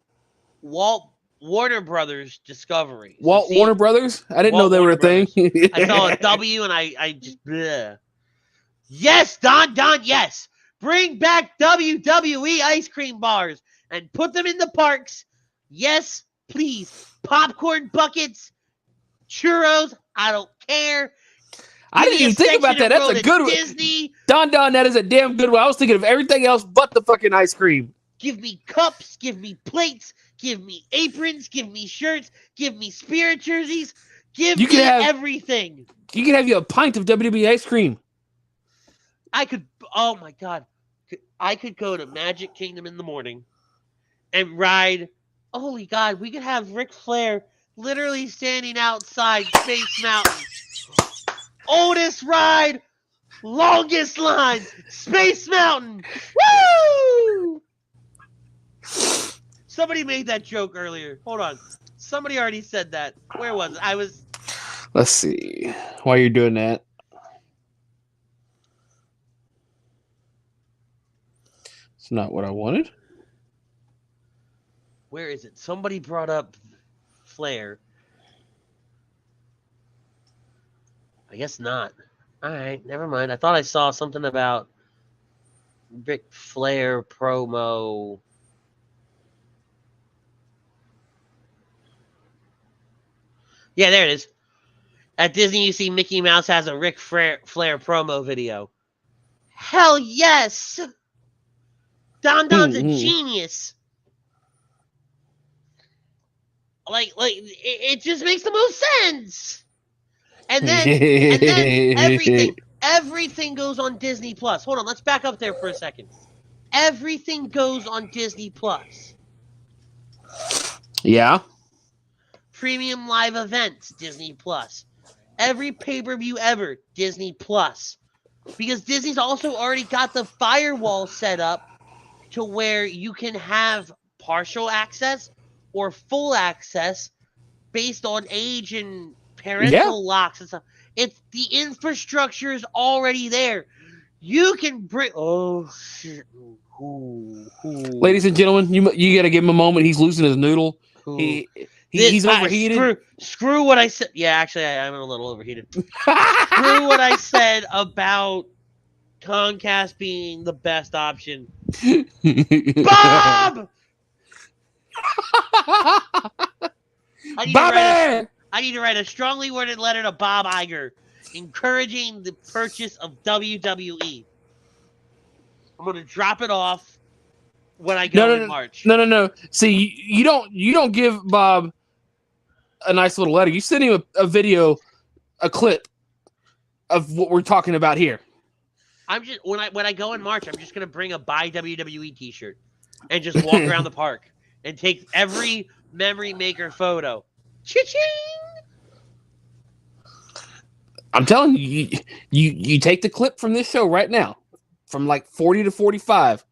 [SPEAKER 1] Warner Brothers Discovery.
[SPEAKER 4] Warner Brothers? I didn't know they were a thing.
[SPEAKER 1] I saw a W and I just bleh. Yes, Don, yes. Bring back WWE ice cream bars and put them in the parks. Yes, please. Popcorn buckets, churros, I don't care.
[SPEAKER 4] I didn't even think about that. That's a good one.
[SPEAKER 1] Disney.
[SPEAKER 4] Don, that is a damn good one. I was thinking of everything else but the fucking ice cream.
[SPEAKER 1] Give me cups, give me plates, give me aprons, give me shirts, give me spirit jerseys, give me everything.
[SPEAKER 4] You can have you a pint of WWE ice cream.
[SPEAKER 1] Oh my God. I could go to Magic Kingdom in the morning and ride. Holy God, we could have Ric Flair literally standing outside Space Mountain. Oldest ride, longest line, Space Mountain. Woo! Somebody made that joke earlier. Hold on. Somebody already said that. Where was it?
[SPEAKER 4] Let's see. While you're doing that. It's not what I wanted.
[SPEAKER 1] Where is it? Somebody brought up Flair. I guess not. All right, never mind. I thought I saw something about Ric Flair promo. Yeah, there it is. At Disney, you see Mickey Mouse has a Ric Flair promo video. Hell yes! Don's a genius. Like it just makes the most sense. And then everything goes on Disney Plus. Hold on, let's back up there for a second. Everything goes on Disney Plus.
[SPEAKER 4] Yeah.
[SPEAKER 1] Premium live events, Disney Plus. Every pay-per-view ever, Disney Plus. Because Disney's also already got the firewall set up to where you can have partial access or full access based on age and parental locks and stuff. The infrastructure is already there. You can bring. Oh shit! Ooh.
[SPEAKER 4] Ladies and gentlemen, you got to give him a moment. He's losing his noodle. He's overheated.
[SPEAKER 1] Screw what I said. Yeah, actually, I'm a little overheated. Screw what I said about Comcast being the best option. Bob! I need to write a strongly worded letter to Bob Iger encouraging the purchase of WWE. I'm going to drop it off when I go in March.
[SPEAKER 4] No. See, you don't give Bob a nice little letter. You send him a video, a clip of what we're talking about here.
[SPEAKER 1] I'm just when I go in March, I'm just going to bring a Buy WWE t-shirt and just walk around the park and take every memory maker photo. Cha-ching!
[SPEAKER 4] I'm telling you, you take the clip from this show right now, from like 40 to 45,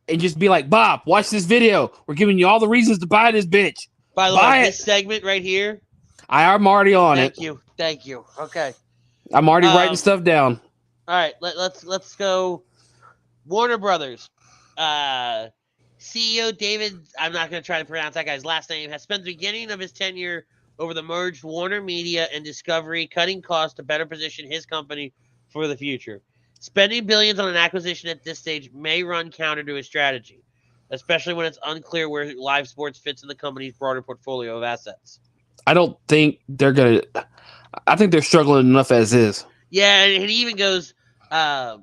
[SPEAKER 4] and just be like, Bob, watch this video. We're giving you all the reasons to buy this bitch.
[SPEAKER 1] By the way, this segment right here.
[SPEAKER 4] I'm already on
[SPEAKER 1] it. Thank you. Okay.
[SPEAKER 4] I'm already writing stuff down.
[SPEAKER 1] All right, let's go. Warner Brothers. CEO David, I'm not going to try to pronounce that guy's last name, has spent the beginning of his tenure over the merged Warner Media and Discovery, cutting costs to better position his company for the future. Spending billions on an acquisition at this stage may run counter to his strategy, especially when it's unclear where live sports fits in the company's broader portfolio of assets.
[SPEAKER 4] I don't think they're going to... I think they're struggling enough as is.
[SPEAKER 1] Yeah, and he even goes,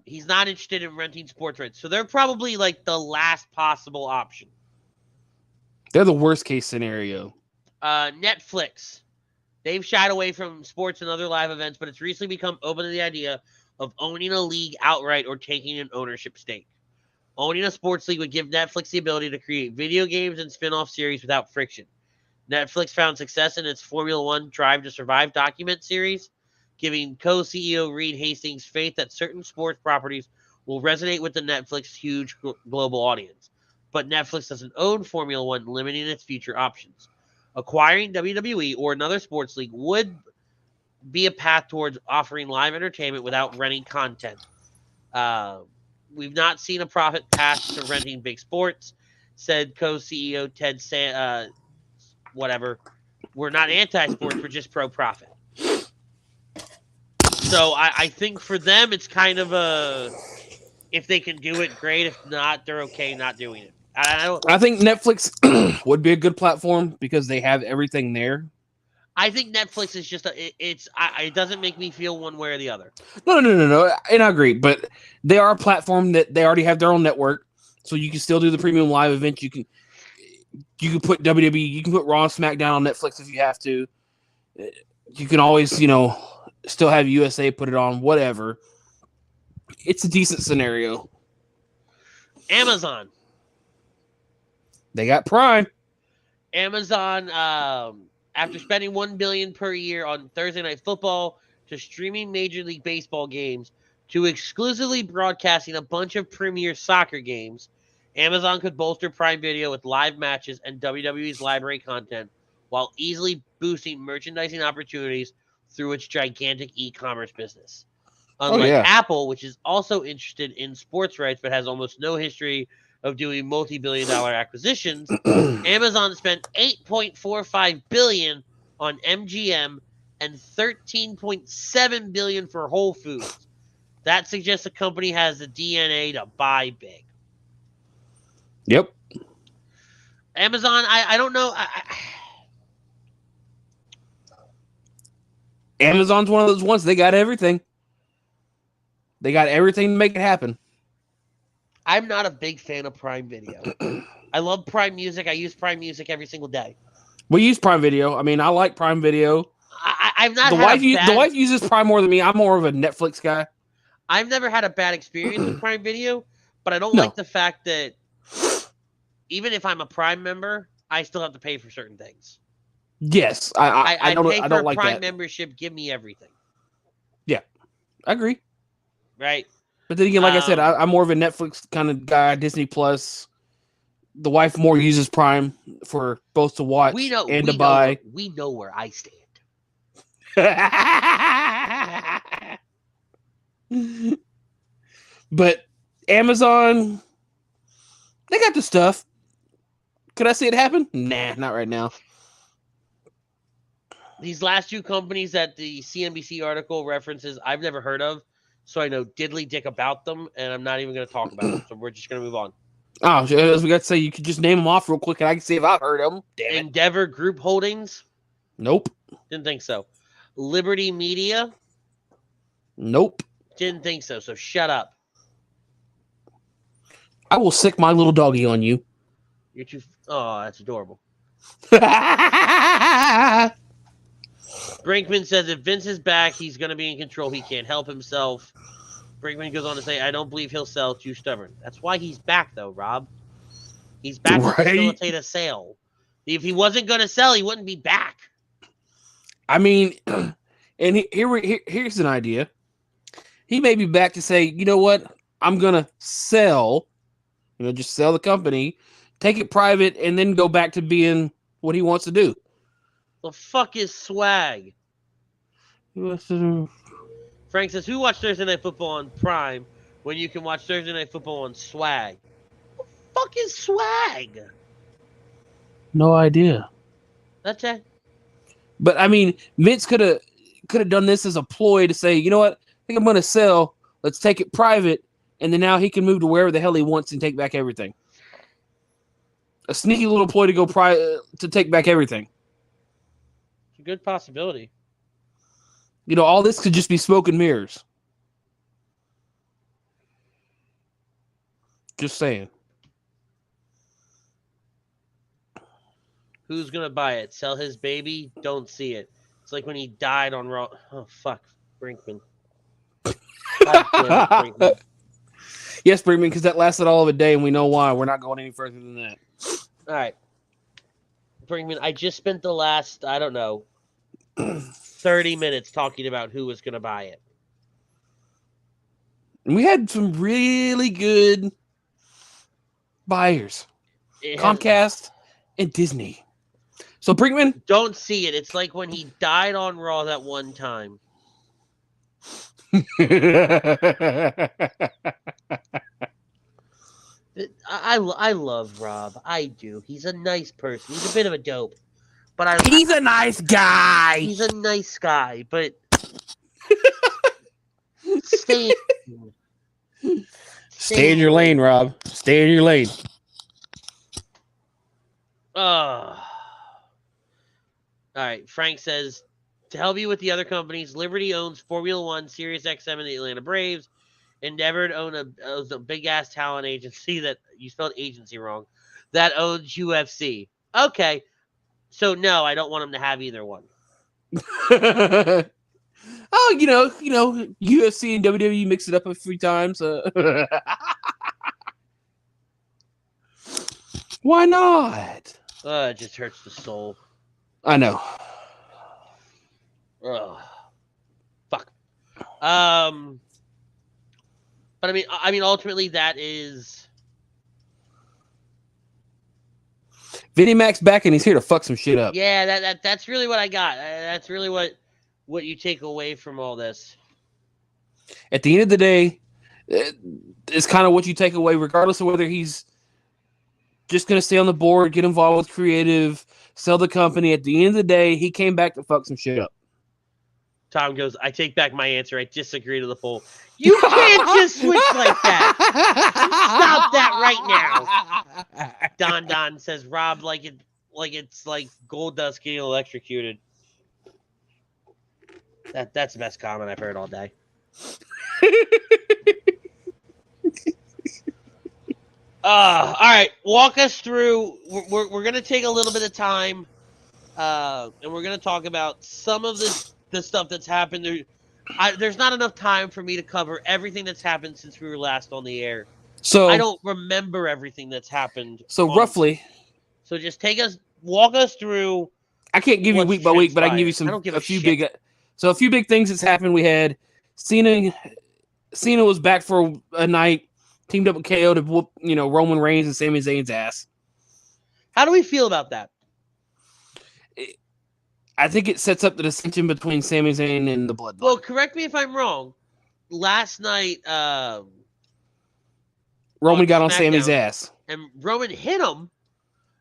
[SPEAKER 1] he's not interested in renting sports rights. So they're probably like the last possible option.
[SPEAKER 4] They're the worst case scenario.
[SPEAKER 1] Netflix. They've shied away from sports and other live events, but it's recently become open to the idea of owning a league outright or taking an ownership stake. Owning a sports league would give Netflix the ability to create video games and spin-off series without friction. Netflix found success in its Formula One Drive to Survive document series, giving co-CEO Reed Hastings faith that certain sports properties will resonate with the Netflix huge global audience. But Netflix doesn't own Formula One, limiting its future options. Acquiring WWE or another sports league would be a path towards offering live entertainment without renting content. We've not seen a profit path to renting big sports, said co-CEO Ted whatever. We're not anti-sports, we're just pro-profit. So I think for them, it's kind of a, if they can do it, great. If not, they're okay not doing it. I
[SPEAKER 4] think Netflix would be a good platform because they have everything there.
[SPEAKER 1] I think Netflix is just it doesn't make me feel one way or the other.
[SPEAKER 4] No. And I agree, but they are a platform that they already have their own network, so you can still do the premium live events. You can put WWE, you can put Raw and SmackDown on Netflix if you have to. You can always, still have USA put it on, whatever. It's a decent scenario.
[SPEAKER 1] Amazon.
[SPEAKER 4] They got Prime.
[SPEAKER 1] Amazon, after spending $1 billion per year on Thursday Night Football, to streaming Major League Baseball games, to exclusively broadcasting a bunch of premier soccer games, Amazon could bolster Prime Video with live matches and WWE's library content while easily boosting merchandising opportunities through its gigantic e-commerce business. Unlike Apple, which is also interested in sports rights but has almost no history of doing multi-billion-dollar acquisitions, Amazon spent $8.45 billion on MGM and $13.7 billion for Whole Foods. That suggests the company has the DNA to buy big.
[SPEAKER 4] Yep.
[SPEAKER 1] Amazon, I don't know.
[SPEAKER 4] Amazon's one of those ones. They got everything. They got everything to make it happen.
[SPEAKER 1] I'm not a big fan of Prime Video. I love Prime Music. I use Prime Music every single day.
[SPEAKER 4] We use Prime Video. I mean, I like Prime Video.
[SPEAKER 1] I've not.
[SPEAKER 4] The wife uses Prime more than me. I'm more of a Netflix guy.
[SPEAKER 1] I've never had a bad experience with Prime Video, but I don't like the fact that even if I'm a Prime member, I still have to pay for certain things.
[SPEAKER 4] Yes, I don't like that.
[SPEAKER 1] I pay for a Prime membership. Give me everything.
[SPEAKER 4] Yeah, I agree.
[SPEAKER 1] Right.
[SPEAKER 4] But then again, like I said, I'm more of a Netflix kind of guy, Disney Plus. The wife more uses Prime for both to watch and to buy.
[SPEAKER 1] We know where I stand.
[SPEAKER 4] But Amazon, they got the stuff. Could I see it happen? Nah, not right now.
[SPEAKER 1] These last two companies that the CNBC article references, I've never heard of, so I know diddly dick about them, and I'm not even going to talk about them. So we're just going to move on.
[SPEAKER 4] Oh, as we got to say, you could just name them off real quick, and I can see if I've heard of them. Damn it.
[SPEAKER 1] Endeavor Group Holdings?
[SPEAKER 4] Nope.
[SPEAKER 1] Didn't think so. Liberty Media?
[SPEAKER 4] Nope.
[SPEAKER 1] Didn't think so. So shut up.
[SPEAKER 4] I will sick my little doggy on you.
[SPEAKER 1] You're too. Oh, that's adorable. Brinkman says if Vince is back, he's going to be in control. He can't help himself. Brinkman goes on to say, I don't believe he'll sell. Too stubborn. That's why he's back, though, Rob. He's back to facilitate a sale. If he wasn't going to sell, he wouldn't be back.
[SPEAKER 4] I mean, and here's an idea. He may be back to say, you know what? I'm going to sell, just sell the company, take it private, and then go back to being what he wants to do.
[SPEAKER 1] The fuck is swag? Frank says, who watched Thursday Night Football on Prime when you can watch Thursday Night Football on Swag? What the fuck is Swag?
[SPEAKER 4] No idea.
[SPEAKER 1] That's it.
[SPEAKER 4] But, I mean, Vince could have done this as a ploy to say, you know what? I think I'm going to sell. Let's take it private. And then now he can move to wherever the hell he wants and take back everything. A sneaky little ploy to go to take back everything.
[SPEAKER 1] It's a good possibility.
[SPEAKER 4] All this could just be smoke and mirrors. Just saying.
[SPEAKER 1] Who's going to buy it? Sell his baby? Don't see it. It's like when he died on Raw. Oh, fuck. Brinkman. God damn it, Brinkman.
[SPEAKER 4] Yes, Brinkman, because that lasted all of a day, and we know why. We're not going any further than that.
[SPEAKER 1] All right. Brinkman, I just spent the last, 30 minutes talking about who was going to buy it.
[SPEAKER 4] And we had some really good buyers. Comcast and Disney. So, Brinkman?
[SPEAKER 1] Don't see it. It's like when he died on Raw that one time. I love Rob. I do. He's a nice person. He's a bit of a dope. But
[SPEAKER 4] he's a nice guy.
[SPEAKER 1] He's a nice guy, but stay
[SPEAKER 4] in your lane, Rob. Stay in your lane.
[SPEAKER 1] All right. Frank says, to help you with the other companies, Liberty owns Formula One, Sirius XM, and the Atlanta Braves. Endeavor owns a big-ass talent agency that you spelled agency wrong. That owns UFC. Okay. So, no, I don't want him to have either one.
[SPEAKER 4] UFC and WWE mix it up a few times. Why not?
[SPEAKER 1] It just hurts the soul.
[SPEAKER 4] I know.
[SPEAKER 1] Ugh. Fuck. But I mean, ultimately, that is.
[SPEAKER 4] Vinnie Mac's back, and he's here to fuck some shit up.
[SPEAKER 1] Yeah, that's really what I got. That's really what you take away from all this.
[SPEAKER 4] At the end of the day, it's kind of what you take away, regardless of whether he's just going to stay on the board, get involved with creative, sell the company. At the end of the day, he came back to fuck some shit up.
[SPEAKER 1] Tom goes, I take back my answer. I disagree to the poll. You can't just switch like that. Stop that right now. Don says, Rob, it's like gold dust getting electrocuted. That's the best comment I've heard all day. All right, walk us through. We're going to take a little bit of time, and we're going to talk about some of the stuff that's happened. There's not enough time for me to cover everything that's happened since we were last on the air. So I don't remember everything that's happened.
[SPEAKER 4] So roughly.
[SPEAKER 1] So just walk us through.
[SPEAKER 4] I can't give you week by week, but I can give you a few big things that's happened. We had Cena was back for a night, teamed up with KO to whoop, Roman Reigns and Sami Zayn's ass.
[SPEAKER 1] How do we feel about that?
[SPEAKER 4] I think it sets up the dissension between Sami Zayn and the Bloodline.
[SPEAKER 1] Well, correct me if I'm wrong. Last night,
[SPEAKER 4] Roman got on
[SPEAKER 1] SmackDown,
[SPEAKER 4] Sammy's ass.
[SPEAKER 1] and Roman hit him.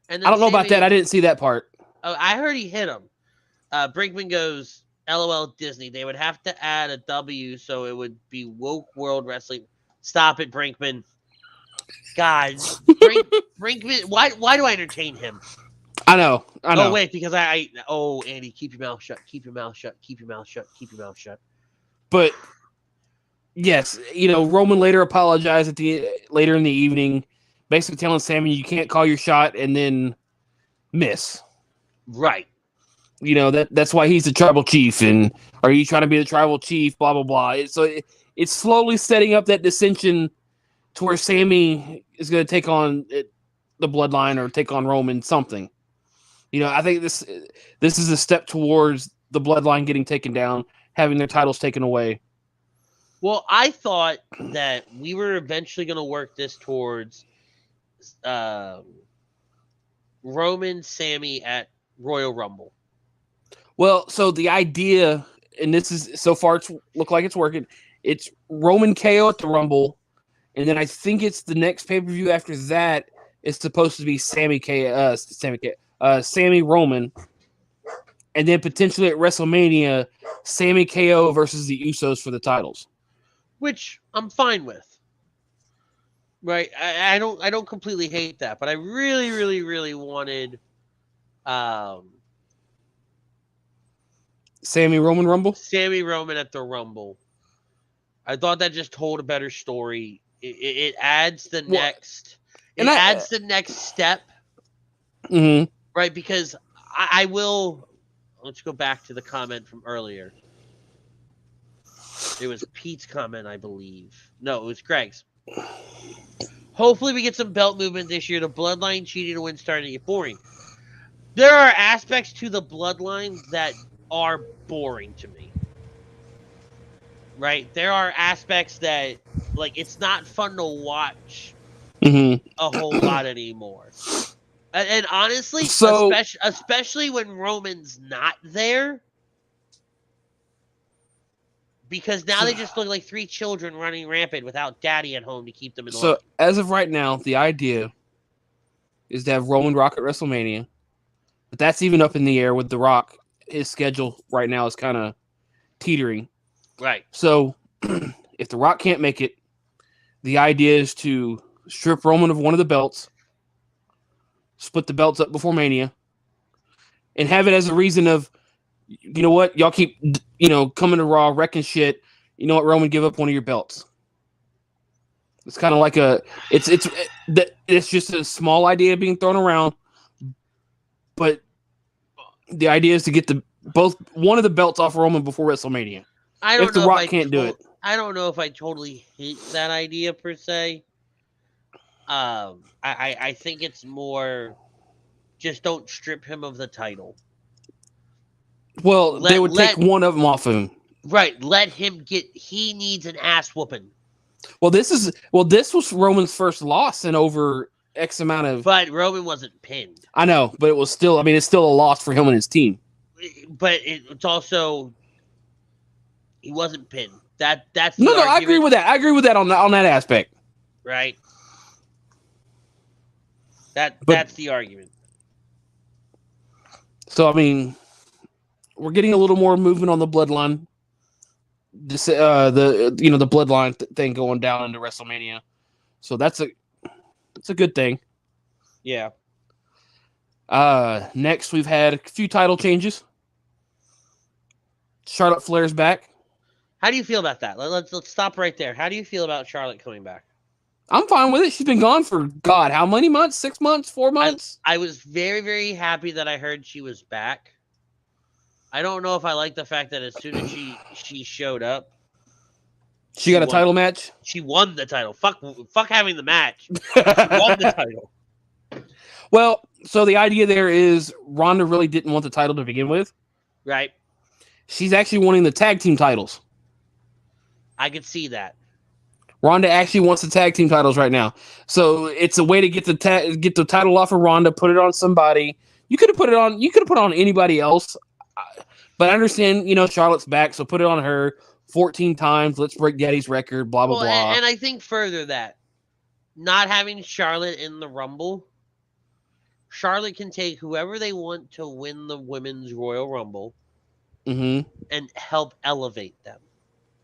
[SPEAKER 1] And then
[SPEAKER 4] I don't know about that. I didn't see that part.
[SPEAKER 1] Oh, I heard he hit him. Brinkman goes, LOL Disney. They would have to add a W so it would be Woke World Wrestling. Stop it, Brinkman. God. Brinkman, why do I entertain him?
[SPEAKER 4] I know.
[SPEAKER 1] Oh, wait, because Andy, keep your mouth shut. Keep your mouth shut. Keep your mouth shut. Keep your mouth shut.
[SPEAKER 4] But, yes, Roman later apologized later in the evening, basically telling Sammy you can't call your shot and then miss.
[SPEAKER 1] Right.
[SPEAKER 4] That's why he's the tribal chief, and are you trying to be the tribal chief, blah, blah, blah. It's slowly setting up that dissension to where Sammy is going to take on the bloodline or take on Roman something. I think this is a step towards the bloodline getting taken down, having their titles taken away.
[SPEAKER 1] Well, I thought that we were eventually going to work this towards Roman, Sammy at Royal Rumble.
[SPEAKER 4] Well, so the idea, and this is so far it's look like it's working. It's Roman KO at the Rumble, and then I think it's the next pay-per-view after that is supposed to be Sammy Roman, and then potentially at WrestleMania, Sammy KO versus the Usos for the titles,
[SPEAKER 1] which I'm fine with. Right, I don't completely hate that, but I really, really, really wanted
[SPEAKER 4] Sammy Roman Rumble?
[SPEAKER 1] Sammy Roman at the Rumble. I thought that just told a better story. It adds the next step.
[SPEAKER 4] Mm-hmm.
[SPEAKER 1] Right, because I will. Let's go back to the comment from earlier. It was Pete's comment, I believe. No, it was Greg's. Hopefully we get some belt movement this year. The bloodline cheating to win starting to get boring. There are aspects to the bloodline that are boring to me. Right? There are aspects that, it's not fun to watch a whole lot anymore. And honestly, especially when Roman's not there, because now they just look like three children running rampant without daddy at home to keep them in line.
[SPEAKER 4] So, as of right now, the idea is to have Roman Rock at WrestleMania, but that's even up in the air with The Rock. His schedule right now is kind of teetering.
[SPEAKER 1] Right.
[SPEAKER 4] So, if The Rock can't make it, the idea is to strip Roman of one of the belts, split the belts up before Mania, and have it as a reason of, you know what, y'all keep, coming to Raw, wrecking shit. You know what, Roman, give up one of your belts. It's kind of like it's just a small idea being thrown around, but the idea is to get one of the belts off Roman before WrestleMania.
[SPEAKER 1] I don't know
[SPEAKER 4] if The Rock can't do it.
[SPEAKER 1] I don't know if I totally hate that idea per se. I think it's more just don't strip him of the title.
[SPEAKER 4] Well, they would take one of them off him.
[SPEAKER 1] Right. Let him he needs an ass whooping.
[SPEAKER 4] Well, this was Roman's first loss in over X amount of.
[SPEAKER 1] But Roman wasn't pinned.
[SPEAKER 4] I know, but it was still. I mean, it's still a loss for him and his team.
[SPEAKER 1] But it's also he wasn't pinned. That's
[SPEAKER 4] no. I agree with that. I agree with that on that aspect.
[SPEAKER 1] Right. That's the argument.
[SPEAKER 4] So I mean, we're getting a little more movement on the bloodline. The bloodline thing going down into WrestleMania. So that's a good thing.
[SPEAKER 1] Yeah.
[SPEAKER 4] Next we've had a few title changes. Charlotte Flair's back.
[SPEAKER 1] How do you feel about that? Let's stop right there. How do you feel about Charlotte coming back?
[SPEAKER 4] I'm fine with it. She's been gone for God, how many months? 6 months? 4 months?
[SPEAKER 1] I was very, very happy that I heard she was back. I don't know if I like the fact that as soon as she showed up,
[SPEAKER 4] she got a title match.
[SPEAKER 1] She won the title. Fuck having the match. She won the title.
[SPEAKER 4] Well, so the idea there is Ronda really didn't want the title to begin with.
[SPEAKER 1] Right.
[SPEAKER 4] She's actually wanting the tag team titles.
[SPEAKER 1] I could see that.
[SPEAKER 4] Ronda actually wants the tag team titles right now. So it's a way to get the title off of Ronda, put it on somebody. You could have put it on anybody else. But I understand, Charlotte's back, so put it on her 14 times. Let's break Daddy's record, blah, blah, blah.
[SPEAKER 1] And I think further that not having Charlotte in the Rumble, Charlotte can take whoever they want to win the Women's Royal Rumble
[SPEAKER 4] Mm-hmm.
[SPEAKER 1] and help elevate them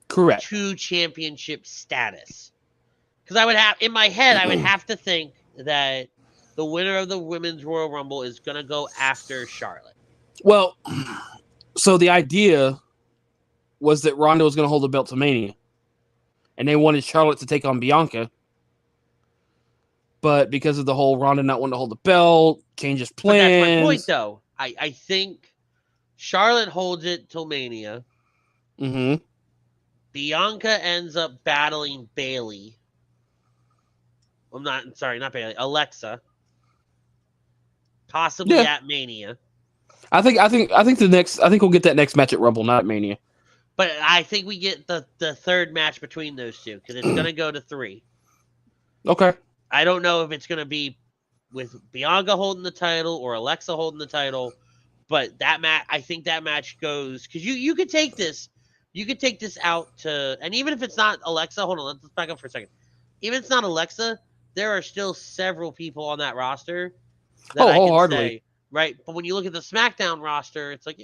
[SPEAKER 4] Correct.
[SPEAKER 1] to championship status. Because I would have, in my head, I would have to think that the winner of the Women's Royal Rumble is going to go after Charlotte.
[SPEAKER 4] Well, so the idea was that Ronda was going to hold the belt to Mania, and they wanted Charlotte to take on Bianca. But because of the whole Ronda not wanting to hold the belt, changes plans.
[SPEAKER 1] But that's my point, though. I think Charlotte holds it till Mania.
[SPEAKER 4] Mm-hmm.
[SPEAKER 1] Bianca ends up battling Bayley. Not Bayley. Alexa. Possibly at Mania.
[SPEAKER 4] I think we'll get that next match at Rumble, not Mania.
[SPEAKER 1] But I think we get the third match between those two because it's going to go to 3.
[SPEAKER 4] Okay.
[SPEAKER 1] I don't know if it's going to be with Bianca holding the title or Alexa holding the title, but I think that match goes because you could take this. You could take this out to, and even if it's not Alexa, hold on, let's back up for a second. Even if it's not Alexa, there are still several people on that roster that I can say, right? But when you look at the SmackDown roster, it's like,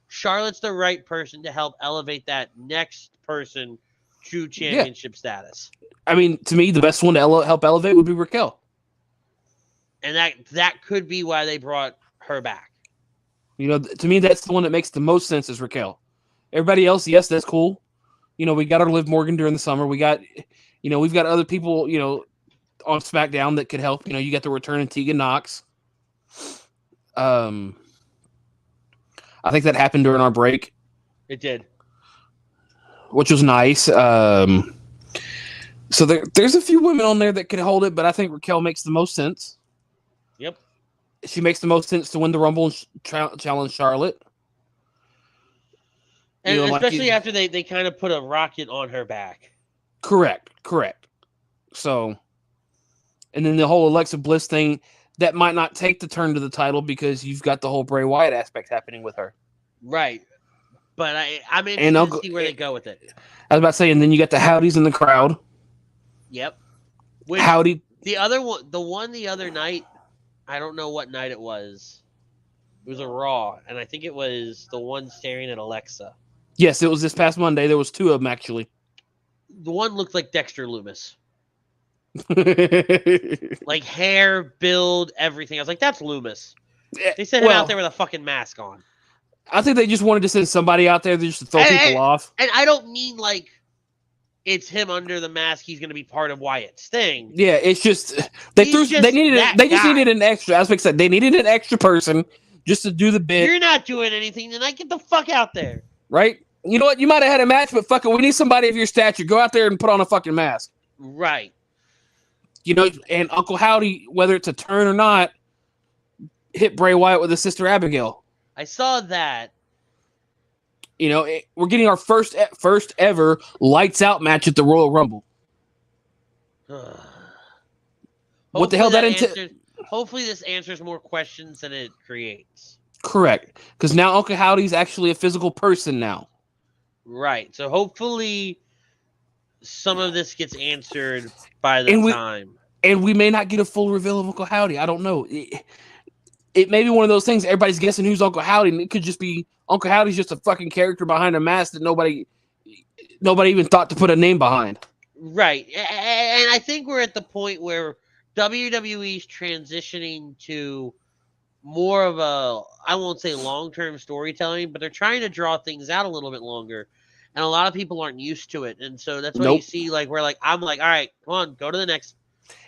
[SPEAKER 1] Charlotte's the right person to help elevate that next person to championship status.
[SPEAKER 4] I mean, to me, the best one to help elevate would be Raquel.
[SPEAKER 1] And that could be why they brought her back.
[SPEAKER 4] You know, to me, that's the one that makes the most sense is Raquel. Everybody else, yes, that's cool. You know, we got our Liv Morgan during the summer. We got, you know, we've got other people, you know, on SmackDown that could help. You know, you got the return of Tegan Nox. I think that happened during our break.
[SPEAKER 1] It did.
[SPEAKER 4] Which was nice. So there's a few women on there that could hold it, but I think Raquel makes the most sense.
[SPEAKER 1] Yep.
[SPEAKER 4] She makes the most sense to win the Rumble and challenge Charlotte.
[SPEAKER 1] And especially after they kind of put a rocket on her back.
[SPEAKER 4] Correct. So, and then the whole Alexa Bliss thing, that might not take the turn to the title because you've got the whole Bray Wyatt aspect happening with her.
[SPEAKER 1] Right. But I'm interested to see where they go with it.
[SPEAKER 4] I was about to say, and then you got the Howdies in the crowd.
[SPEAKER 1] Yep.
[SPEAKER 4] Howdy.
[SPEAKER 1] The other one, the other night, I don't know what night it was. It was a Raw, and I think it was the one staring at Alexa.
[SPEAKER 4] Yes, it was this past Monday. There was 2 of them, actually.
[SPEAKER 1] The one looked like Dexter Lumis. Like hair, build, everything. I was like, that's Lumis. They sent him out there with a fucking mask on.
[SPEAKER 4] I think they just wanted to send somebody out there just to throw people off.
[SPEAKER 1] And I don't mean like it's him under the mask. He's going to be part of Wyatt's thing.
[SPEAKER 4] Yeah, it's just they just needed an extra. As I said, they needed an extra person just to do the bit.
[SPEAKER 1] You're not doing anything tonight. Get the fuck out there.
[SPEAKER 4] Right? You know what? You might have had a match, but fuck it, we need somebody of your stature. Go out there and put on a fucking mask.
[SPEAKER 1] Right.
[SPEAKER 4] You know, and Uncle Howdy, whether it's a turn or not, hit Bray Wyatt with his sister Abigail.
[SPEAKER 1] I saw that.
[SPEAKER 4] You know, we're getting our first ever lights out match at the Royal Rumble. What the hell that entails?
[SPEAKER 1] Hopefully this answers more questions than it creates.
[SPEAKER 4] Correct. Because now Uncle Howdy's actually a physical person now.
[SPEAKER 1] Right. So hopefully some of this gets answered by the time.
[SPEAKER 4] And we may not get a full reveal of Uncle Howdy. I don't know. It may be one of those things everybody's guessing who's Uncle Howdy, and it could just be Uncle Howdy's just a fucking character behind a mask that nobody even thought to put a name behind.
[SPEAKER 1] Right. And I think we're at the point where WWE's transitioning to more of a, I won't say long-term storytelling, but they're trying to draw things out a little bit longer. And a lot of people aren't used to it. And so that's why you see, like, I'm like, all right, come on, go to the next.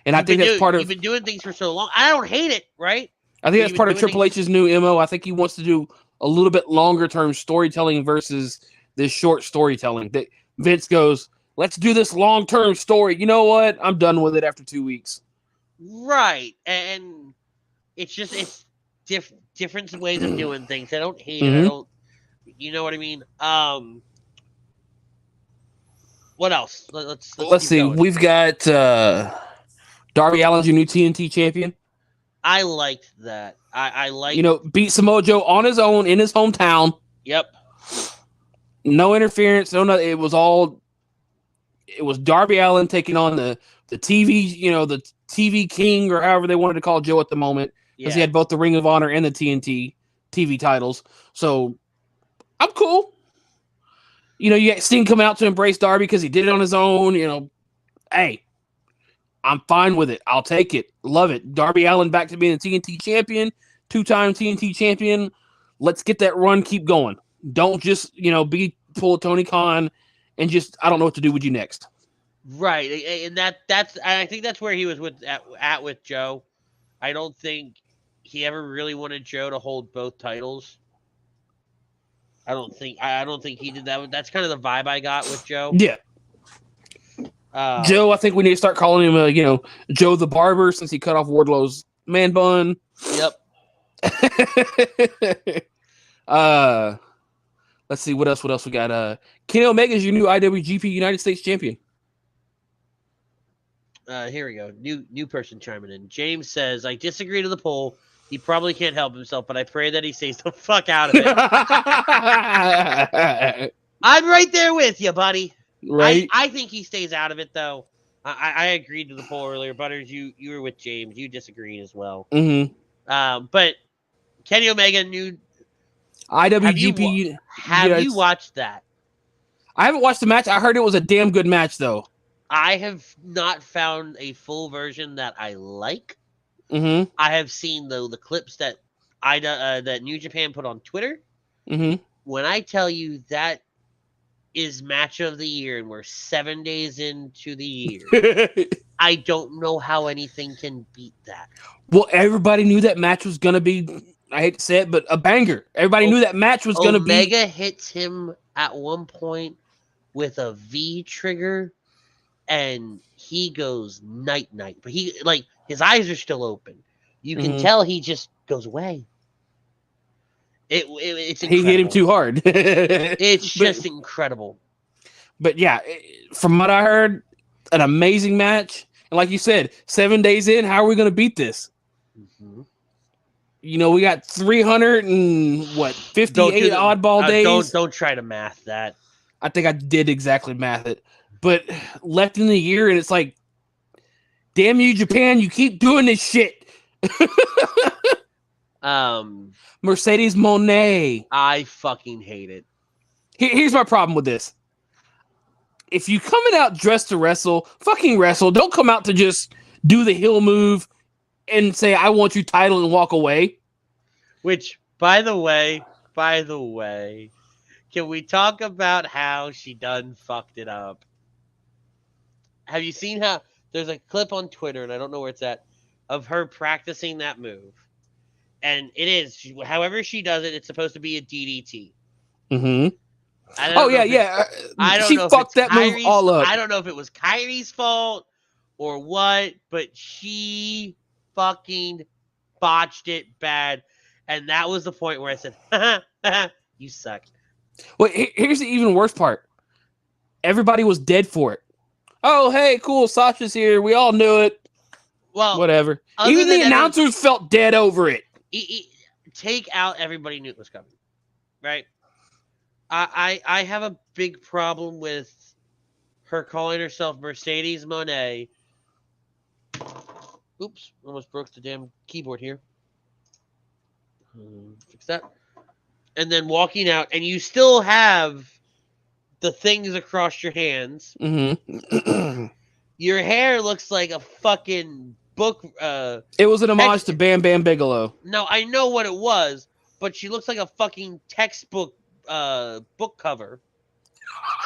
[SPEAKER 4] And I think that's part of...
[SPEAKER 1] You've been doing things for so long. I don't hate it, right?
[SPEAKER 4] I think that's part of Triple H's new MO. I think he wants to do a little bit longer-term storytelling versus this short storytelling. That Vince goes, let's do this long-term story. You know what? I'm done with it after 2 weeks.
[SPEAKER 1] Right. And it's just, it's different ways of doing things. I don't hate it. I don't, you know what I mean? What else? Let's
[SPEAKER 4] see.
[SPEAKER 1] Going.
[SPEAKER 4] We've got Darby Allin, your new TNT champion.
[SPEAKER 1] I liked that. I like,
[SPEAKER 4] you know, beat Samoa Joe on his own in his hometown.
[SPEAKER 1] Yep.
[SPEAKER 4] No interference. No, it was all it was Darby Allin taking on the TV, the TV king or however they wanted to call Joe at the moment, because he had both the Ring of Honor and the TNT TV titles. So I'm cool. You got Sting coming out to embrace Darby because he did it on his own. Hey, I'm fine with it. I'll take it. Love it. Darby Allin back to being a TNT champion, 2-time TNT champion. Let's get that run. Keep going. Don't just, be full of Tony Khan and just, I don't know what to do with you next.
[SPEAKER 1] Right. And I think that's where he was at with Joe. I don't think he ever really wanted Joe to hold both titles. I don't think he did that. That's kind of the vibe I got with Joe.
[SPEAKER 4] Yeah. Joe, I think we need to start calling him, Joe the Barber, since he cut off Wardlow's man bun.
[SPEAKER 1] Yep.
[SPEAKER 4] Let's see what else we got. Kenny Omega is your new IWGP United States champion.
[SPEAKER 1] Here we go. New person chiming in. James says, I disagree to the poll. He probably can't help himself, but I pray that he stays the fuck out of it. I'm right there with you, buddy.
[SPEAKER 4] Right.
[SPEAKER 1] I think he stays out of it, though. I agreed to the poll earlier. Butters, you were with James. You disagreed as well.
[SPEAKER 4] Mm-hmm.
[SPEAKER 1] But Kenny Omega, new
[SPEAKER 4] IWGP.
[SPEAKER 1] Have you watched that?
[SPEAKER 4] I haven't watched the match. I heard it was a damn good match, though.
[SPEAKER 1] I have not found a full version that I like.
[SPEAKER 4] Mm-hmm.
[SPEAKER 1] I have seen the clips that that New Japan put on Twitter.
[SPEAKER 4] Mm-hmm.
[SPEAKER 1] When I tell you that is match of the year, and we're 7 days into the year, I don't know how anything can beat that.
[SPEAKER 4] Well, everybody knew that match was gonna be, I hate to say it, but a banger. Everybody knew that match was gonna be.
[SPEAKER 1] Omega hits him at one point with a V trigger, and he goes night, but he his eyes are still open. You can tell he just goes away. It's incredible.
[SPEAKER 4] He hit him too hard.
[SPEAKER 1] It's just incredible.
[SPEAKER 4] But yeah, from what I heard, an amazing match. And like you said, 7 days in, how are we going to beat this?
[SPEAKER 1] Mm-hmm.
[SPEAKER 4] We got 358 oddball days.
[SPEAKER 1] Don't try to math that.
[SPEAKER 4] I think I did exactly math it. But left in the year, and it's like, damn you, Japan, you keep doing this shit. Mercedes Moné.
[SPEAKER 1] I fucking hate it.
[SPEAKER 4] Here's my problem with this. If you coming out dressed to wrestle, fucking wrestle. Don't come out to just do the heel move and say, I want you title and walk away.
[SPEAKER 1] Which, by the way, can we talk about how she done fucked it up? Have you seen how there's a clip on Twitter, and I don't know where it's at, of her practicing that move? And it is, however she does it, it's supposed to be a DDT.
[SPEAKER 4] Mm-hmm.
[SPEAKER 1] I don't know
[SPEAKER 4] she
[SPEAKER 1] if
[SPEAKER 4] fucked
[SPEAKER 1] it's
[SPEAKER 4] that move all up.
[SPEAKER 1] I don't know if it was Kyrie's fault or what, but she fucking botched it bad. And that was the point where I said, you suck.
[SPEAKER 4] Well, here's the even worse part. Everybody was dead for it. Oh, hey, cool, Sasha's here. We all knew it. Well, whatever. Even the announcers felt dead over it.
[SPEAKER 1] Take out everybody knew it was coming, right? I have a big problem with her calling herself Mercedes Moné. Oops, almost broke the damn keyboard here. Fix that. And then walking out, and you still have the things across your hands.
[SPEAKER 4] Mm-hmm.
[SPEAKER 1] Your hair looks like a fucking book.
[SPEAKER 4] It was an homage to Bam Bam Bigelow.
[SPEAKER 1] No, I know what it was, but she looks like a fucking textbook book cover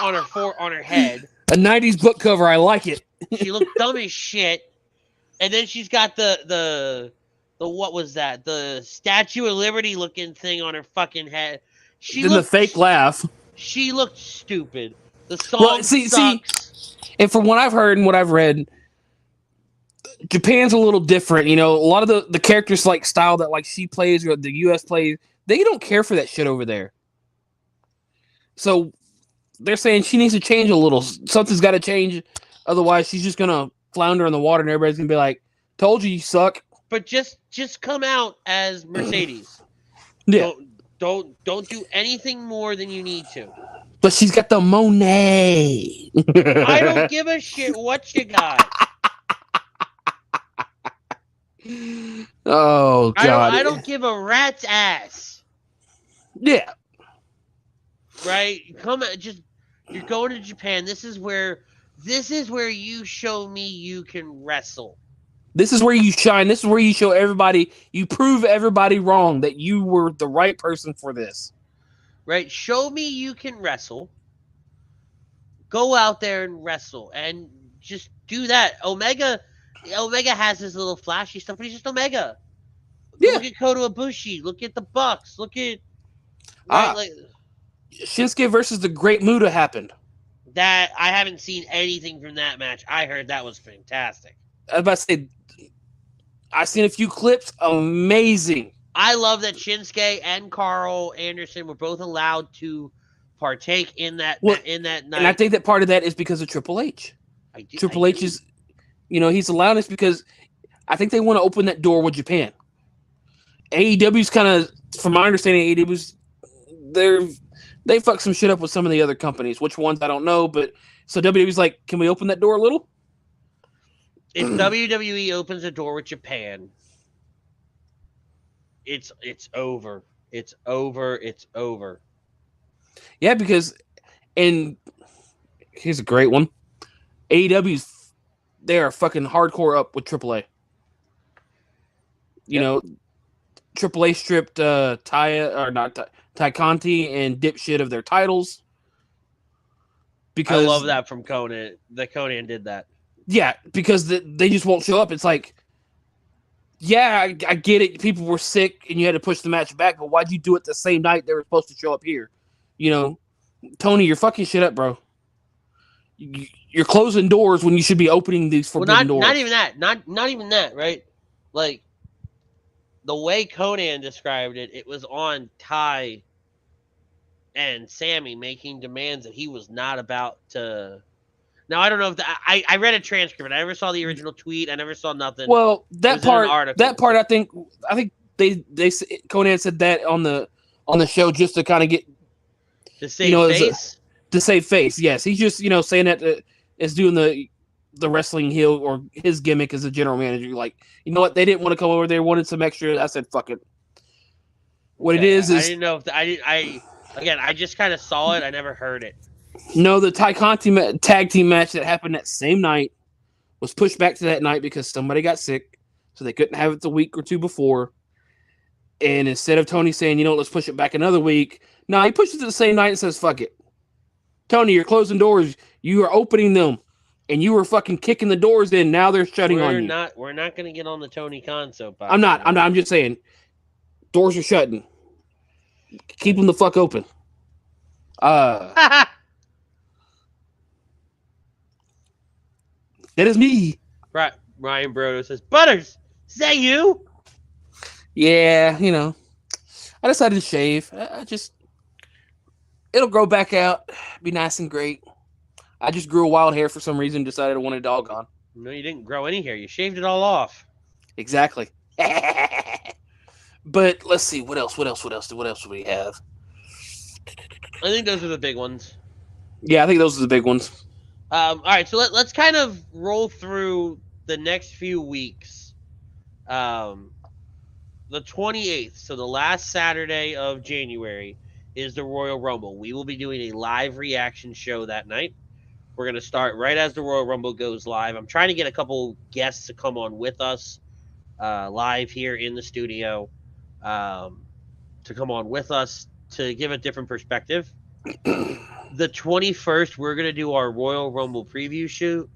[SPEAKER 1] on her head.
[SPEAKER 4] A 90s book cover, I like it.
[SPEAKER 1] She looked dumb as shit. And then she's got the what was that? The Statue of Liberty looking thing on her fucking head.
[SPEAKER 4] The fake laugh.
[SPEAKER 1] She looked stupid. The song sucks.
[SPEAKER 4] And from what I've heard and what I've read, Japan's a little different. A lot of the characters style that she plays or the US plays, they don't care for that shit over there. So they're saying she needs to change a little. Something's got to change. Otherwise, she's just going to flounder in the water and everybody's going to be like, told you suck.
[SPEAKER 1] But just come out as Mercedes.
[SPEAKER 4] Yeah.
[SPEAKER 1] Don't do anything more than you need to.
[SPEAKER 4] But she's got the Monet.
[SPEAKER 1] I don't give a shit what you got.
[SPEAKER 4] Oh God!
[SPEAKER 1] I don't give a rat's ass.
[SPEAKER 4] Yeah.
[SPEAKER 1] Right? You're going to Japan. This is where you show me you can wrestle.
[SPEAKER 4] This is where you shine. This is where you show everybody. You prove everybody wrong that you were the right person for this.
[SPEAKER 1] Right? Show me you can wrestle. Go out there and wrestle, and just do that. Omega has his little flashy stuff, but he's just Omega.
[SPEAKER 4] Yeah.
[SPEAKER 1] Look at Kota Ibushi. Look at the Bucks. Look at
[SPEAKER 4] Shinsuke versus the Great Muta happened.
[SPEAKER 1] that. I haven't seen anything from that match. I heard that was fantastic.
[SPEAKER 4] I was about to say, I've seen a few clips. Amazing.
[SPEAKER 1] I love that Shinsuke and Carl Anderson were both allowed to partake in that night.
[SPEAKER 4] And I think that part of that is because of Triple H. Triple H is, he's allowed this because I think they want to open that door with Japan. AEW's kind of, from my understanding, AEW's they fuck some shit up with some of the other companies. Which ones I don't know, but so WWE's like, can we open that door a little?
[SPEAKER 1] If WWE opens a door with Japan, it's over. It's over. It's over.
[SPEAKER 4] Yeah, because, and here's a great one. AEW's, they are fucking hardcore up with AAA. AAA stripped Ty Conti and Dipshit of their titles. Because
[SPEAKER 1] I love that from Conan. Conan did that.
[SPEAKER 4] Yeah, because they just won't show up. It's like, yeah, I get it. People were sick and you had to push the match back, but why'd you do it the same night they were supposed to show up here? Tony, you're fucking shit up, bro. You're closing doors when you should be opening these forbidden doors.
[SPEAKER 1] Not even that. Not even that, right? Like, the way Conan described it, it was on Ty and Sammy making demands that he was not about to. Now, I don't know if I read a transcript. I never saw the original tweet. I never saw nothing.
[SPEAKER 4] Well, that part, I think they Conan said that on the show just to kind of get
[SPEAKER 1] to save face.
[SPEAKER 4] To save face, yes. He's just saying that is doing the wrestling heel or his gimmick as a general manager. Like, you know what? They didn't want to come over there. Wanted some extra. I said, fuck it. What it is
[SPEAKER 1] I didn't know if I just kind of saw it. I never heard it.
[SPEAKER 4] No, the Ty Conti tag team match that happened that same night was pushed back to that night because somebody got sick, so they couldn't have it the week or two before. And instead of Tony saying, let's push it back another week, no, he pushes it the same night and says, fuck it. Tony, you're closing doors. You are opening them. And you were fucking kicking the doors in. Now they're shutting on you.
[SPEAKER 1] We're not going to get on the Tony Khan soapbox.
[SPEAKER 4] I'm not. I'm just saying. Doors are shutting. Keep them the fuck open. That is me.
[SPEAKER 1] Right. Ryan Brodo says, Butters, is that you?
[SPEAKER 4] Yeah, I decided to shave. It'll grow back out. Be nice and great. I just grew a wild hair for some reason. Decided I wanted it all gone.
[SPEAKER 1] No, you didn't grow any hair. You shaved it all off.
[SPEAKER 4] Exactly. But let's see. What else do we have?
[SPEAKER 1] I think those are the big ones.
[SPEAKER 4] Yeah, I think those are the big ones.
[SPEAKER 1] All right, so let's kind of roll through the next few weeks. The 28th, so the last Saturday of January, is the Royal Rumble. We will be doing a live reaction show that night. We're going to start right as the Royal Rumble goes live. I'm trying to get a couple guests to come on with us live here in the studio to come on with us to give a different perspective. The 21st, we're going to do our Royal Rumble preview show.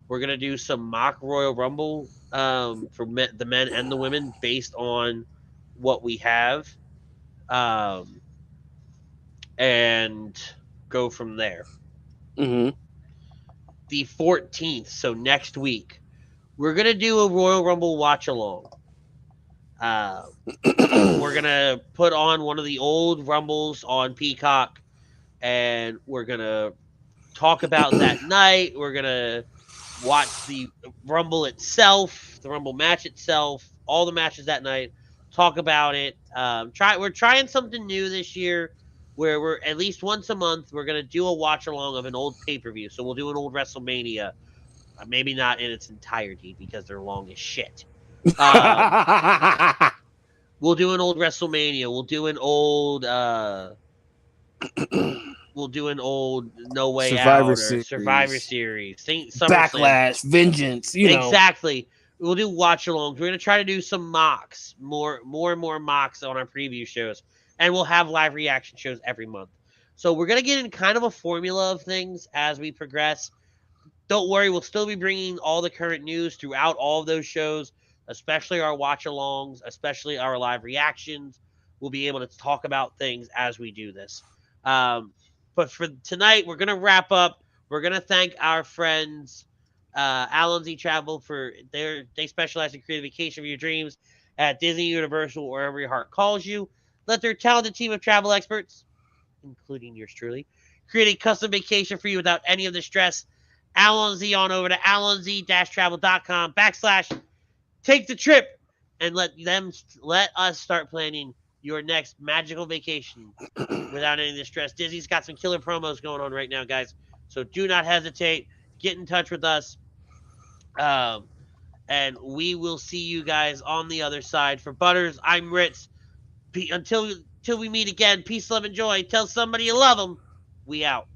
[SPEAKER 1] We're going to do some mock Royal Rumble for the men and the women based on what we have. And go from there.
[SPEAKER 4] Mm-hmm.
[SPEAKER 1] The 14th, so next week, we're going to do a Royal Rumble watch-along. We're going to put on one of the old Rumbles on Peacock, and we're going to talk about that night. We're going to watch the Rumble itself, the Rumble match itself, all the matches that night, talk about it. We're trying something new this year. where we're at least once a month, we're going to do a watch along of an old pay-per-view. So we'll do an old WrestleMania. Maybe not in its entirety because they're long as shit. We'll do an old WrestleMania. We'll do an old No Way
[SPEAKER 4] Survivor
[SPEAKER 1] Out or
[SPEAKER 4] Series.
[SPEAKER 1] Survivor Series.
[SPEAKER 4] Backlash, Vengeance, you know.
[SPEAKER 1] Exactly. We'll do watch alongs. We're gonna try to do some mocks, more and more mocks on our preview shows, and we'll have live reaction shows every month. So we're gonna get in kind of a formula of things as we progress. Don't worry, we'll still be bringing all the current news throughout all of those shows, especially our watch-alongs, especially our live reactions. We'll be able to talk about things as we do this. But for tonight, we're going to wrap up. We're going to thank our friends, Allen Z Travel, for they specialize in creating vacation of your dreams at Disney, Universal, or wherever your heart calls you. Let their talented team of travel experts, including yours truly, create a custom vacation for you without any of the stress. Allen Z on over to allenz-travel.com/take the trip and let us start planning your next magical vacation without any of the stress. Disney's got some killer promos going on right now, guys. So do not hesitate. Get in touch with us. And we will see you guys on the other side. For Butters, I'm Ritz. Until we meet again, peace, love, and joy. Tell somebody you love them. We out.